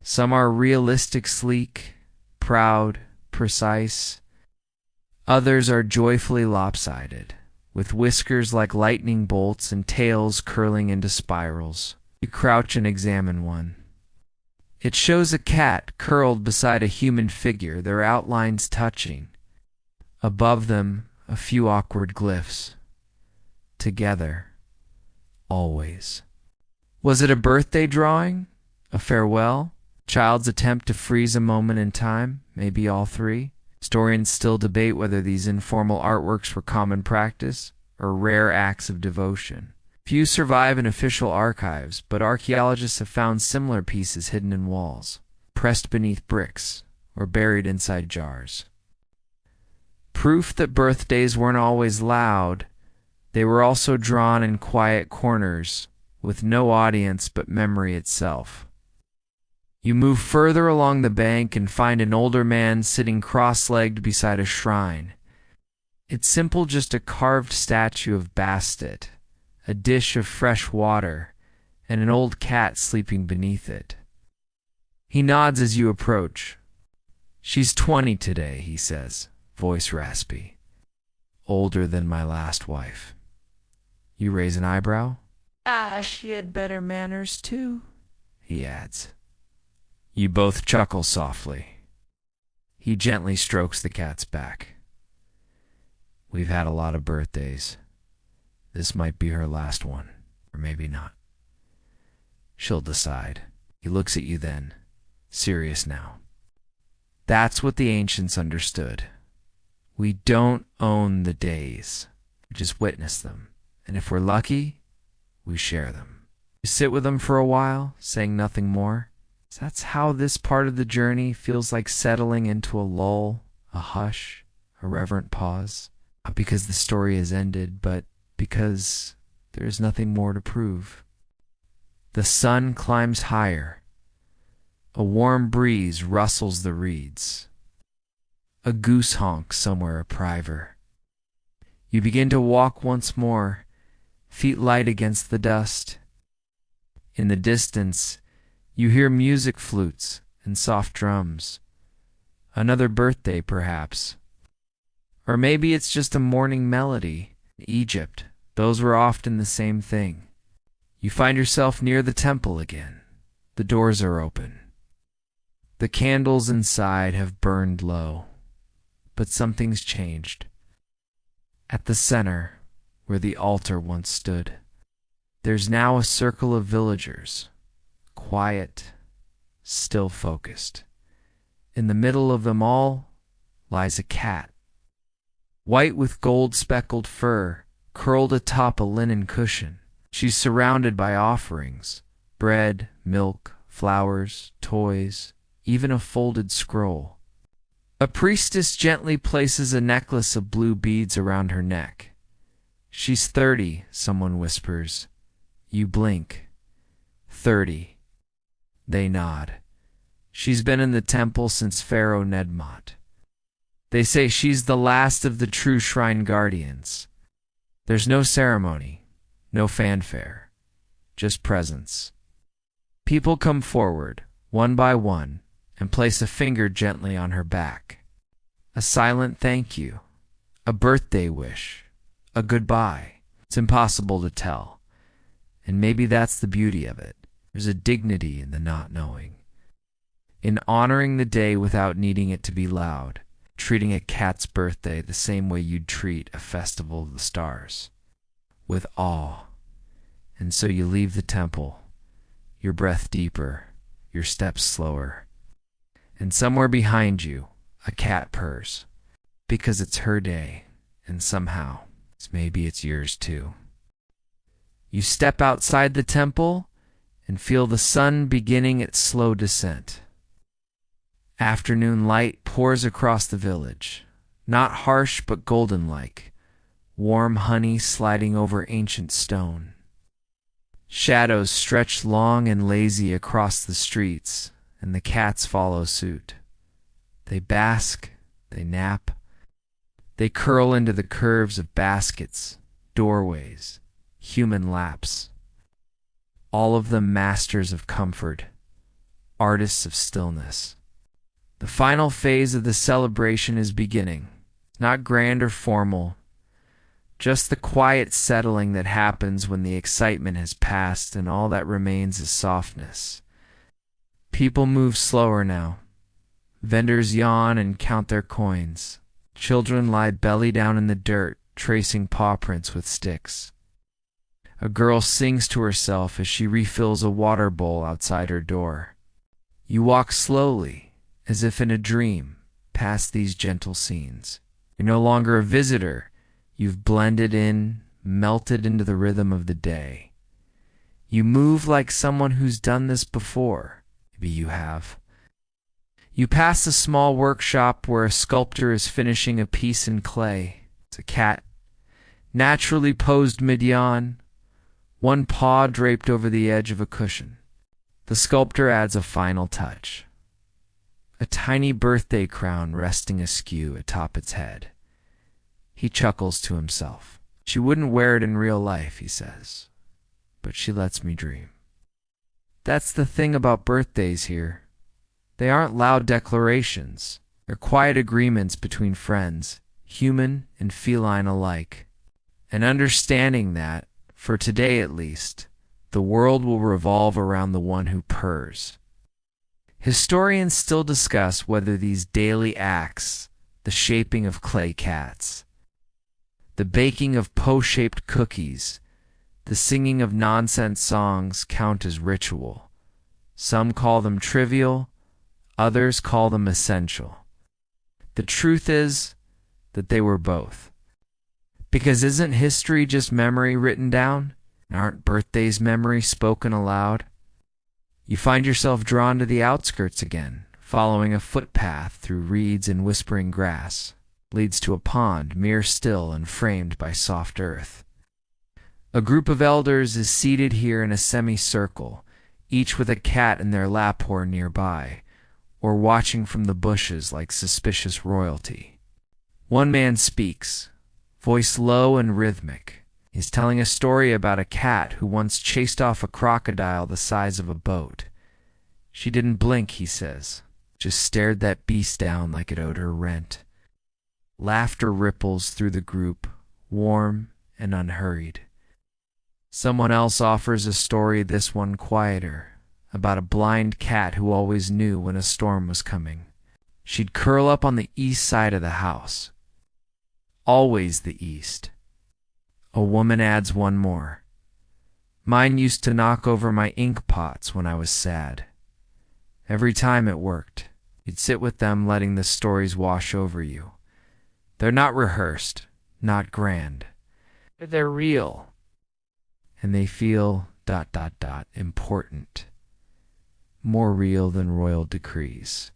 Some are realistic, sleek, proud, precise. Others are joyfully lopsided, with whiskers like lightning bolts and tails curling into spirals. You crouch and examine one. It shows a cat curled beside a human figure, their outlines touching. Above them, a few awkward glyphs. Together, always. Was it a birthday drawing? A farewell? Child's attempt to freeze a moment in time? Maybe all three? Historians still debate whether these informal artworks were common practice or rare acts of devotion. Few survive in official archives, but archaeologists have found similar pieces hidden in walls, pressed beneath bricks, or buried inside jars. Proof that birthdays weren't always loud, they were also drawn in quiet corners, with no audience but memory itself. You move further along the bank and find an older man sitting cross-legged beside a shrine. It's simple, just a carved statue of Bastet, a dish of fresh water, and an old cat sleeping beneath it. He nods as you approach. "She's 20 today," he says, voice raspy. "Older than my last wife." You raise an eyebrow? She had better manners too, he adds. You both chuckle softly. He gently strokes the cat's back. "We've had a lot of birthdays. This might be her last one, or maybe not. She'll decide." He looks at you then, serious now. That's what the ancients understood. We don't own the days. We just witness them. And if we're lucky, we share them. You sit with them for a while, saying nothing more. That's how this part of the journey feels like settling into a lull, a hush, a reverent pause. Not because the story has ended, but because there is nothing more to prove. The sun climbs higher. A warm breeze rustles the reeds. A goose honks somewhere a priver. You begin to walk once more, feet light against the dust. In the distance, you hear music flutes and soft drums. Another birthday, perhaps. Or maybe it's just a morning melody. In Egypt, those were often the same thing. You find yourself near the temple again. The doors are open. The candles inside have burned low, but something's changed. At the center, where the altar once stood, there's now a circle of villagers, quiet, still focused. In the middle of them all lies a cat, white with gold-speckled fur, curled atop a linen cushion. She's surrounded by offerings, bread, milk, flowers, toys, even a folded scroll. A priestess gently places a necklace of blue beads around her neck. "She's 30, someone whispers. You blink. 30. They nod. She's been in the temple since Pharaoh Nedmot. They say she's the last of the true shrine guardians. There's no ceremony, no fanfare, just presence. People come forward, one by one, and place a finger gently on her back. A silent thank you, a birthday wish, a goodbye. It's impossible to tell. And maybe that's the beauty of it. There's a dignity in the not knowing. In honoring the day without needing it to be loud. Treating a cat's birthday the same way you'd treat a festival of the stars. With awe. And so you leave the temple, your breath deeper, your steps slower. And somewhere behind you, a cat purrs. Because it's her day, and somehow, maybe it's yours too. You step outside the temple and feel the sun beginning its slow descent. Afternoon light pours across the village, not harsh but golden-like, warm honey sliding over ancient stone. Shadows stretch long and lazy across the streets, and the cats follow suit. They bask, they nap, They curl into the curves of baskets, doorways, human laps. All of them masters of comfort, artists of stillness. The final phase of the celebration is beginning. Not grand or formal, just the quiet settling that happens when the excitement has passed and all that remains is softness. People move slower now. Vendors yawn and count their coins. Children lie belly down in the dirt, tracing paw prints with sticks. A girl sings to herself as she refills a water bowl outside her door. You walk slowly, as if in a dream, past these gentle scenes. You're no longer a visitor. You've blended in, melted into the rhythm of the day. You move like someone who's done this before. Maybe you have. You pass a small workshop where a sculptor is finishing a piece in clay. It's a cat, naturally posed mid-yawn, one paw draped over the edge of a cushion. The sculptor adds a final touch. A tiny birthday crown resting askew atop its head. He chuckles to himself. She wouldn't wear it in real life, he says, but she lets me dream. That's the thing about birthdays here. They aren't loud declarations. They're quiet agreements between friends, human and feline alike. And understanding that, for today at least, the world will revolve around the one who purrs. Historians still discuss whether these daily acts, the shaping of clay cats, the baking of po-shaped cookies, the singing of nonsense songs count as ritual. Some call them trivial, others call them essential. The truth is that they were both. Because isn't history just memory written down? Aren't birthdays memory spoken aloud? You find yourself drawn to the outskirts again, following a footpath through reeds and whispering grass. Leads to a pond, mere still and framed by soft earth. A group of elders is seated here in a semicircle, each with a cat in their lap or nearby, or watching from the bushes like suspicious royalty. One man speaks, voice low and rhythmic. He's telling a story about a cat who once chased off a crocodile the size of a boat. She didn't blink, he says, just stared that beast down like it owed her rent. Laughter ripples through the group, warm and unhurried. Someone else offers a story, this one quieter, about a blind cat who always knew when a storm was coming. She'd curl up on the east side of the house. Always the east. A woman adds one more. Mine used to knock over my ink pots when I was sad. Every time it worked. You'd sit with them letting the stories wash over you. They're not rehearsed, not grand. They're real. And they feel ... important. More real than royal decrees.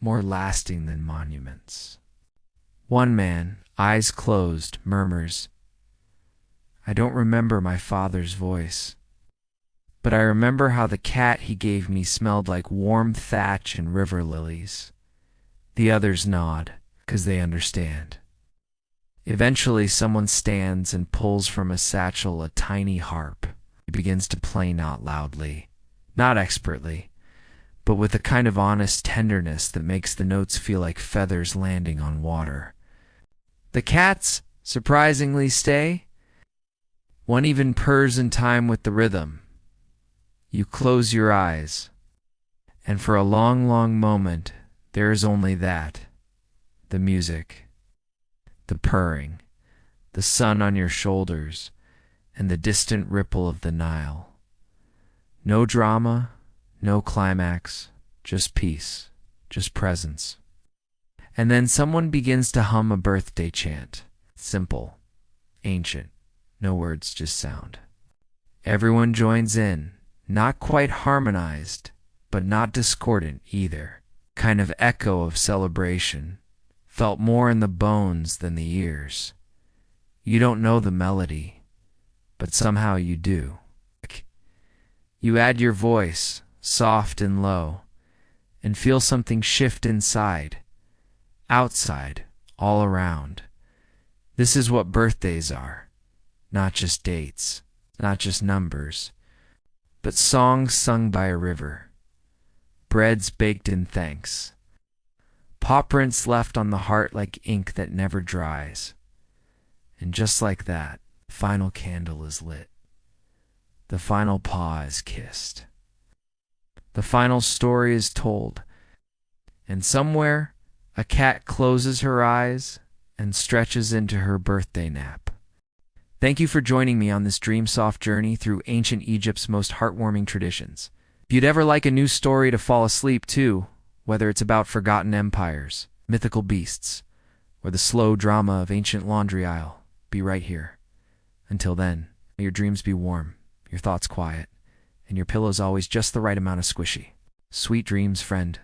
More lasting than monuments. One man, eyes closed, murmurs, I don't remember my father's voice, but I remember how the cat he gave me smelled like warm thatch and river lilies. The others nod, 'cause they understand. Eventually someone stands and pulls from a satchel a tiny harp. He begins to play, not loudly, not expertly, but with a kind of honest tenderness that makes the notes feel like feathers landing on water. The cats, surprisingly, stay. One even purrs in time with the rhythm. You close your eyes, and for a long, long moment, there is only that. The music, the purring, the sun on your shoulders, and the distant ripple of the Nile. No drama, no climax, just peace, just presence. And then someone begins to hum a birthday chant. Simple, ancient, no words, just sound. Everyone joins in, not quite harmonized, but not discordant either. Kind of echo of celebration, felt more in the bones than the ears. You don't know the melody, but somehow you do. You add your voice, soft and low, and feel something shift inside, outside, all around. This is what birthdays are. Not just dates, not just numbers, but songs sung by a river, breads baked in thanks, paw prints left on the heart like ink that never dries. And just like that, the final candle is lit. The final paw is kissed. The final story is told. And somewhere, a cat closes her eyes and stretches into her birthday nap. Thank you for joining me on this dream-soft journey through ancient Egypt's most heartwarming traditions. If you'd ever like a new story to fall asleep to, whether it's about forgotten empires, mythical beasts, or the slow drama of ancient laundry aisle, be right here. Until then, may your dreams be warm, your thoughts quiet, and your pillows always just the right amount of squishy. Sweet dreams, friend.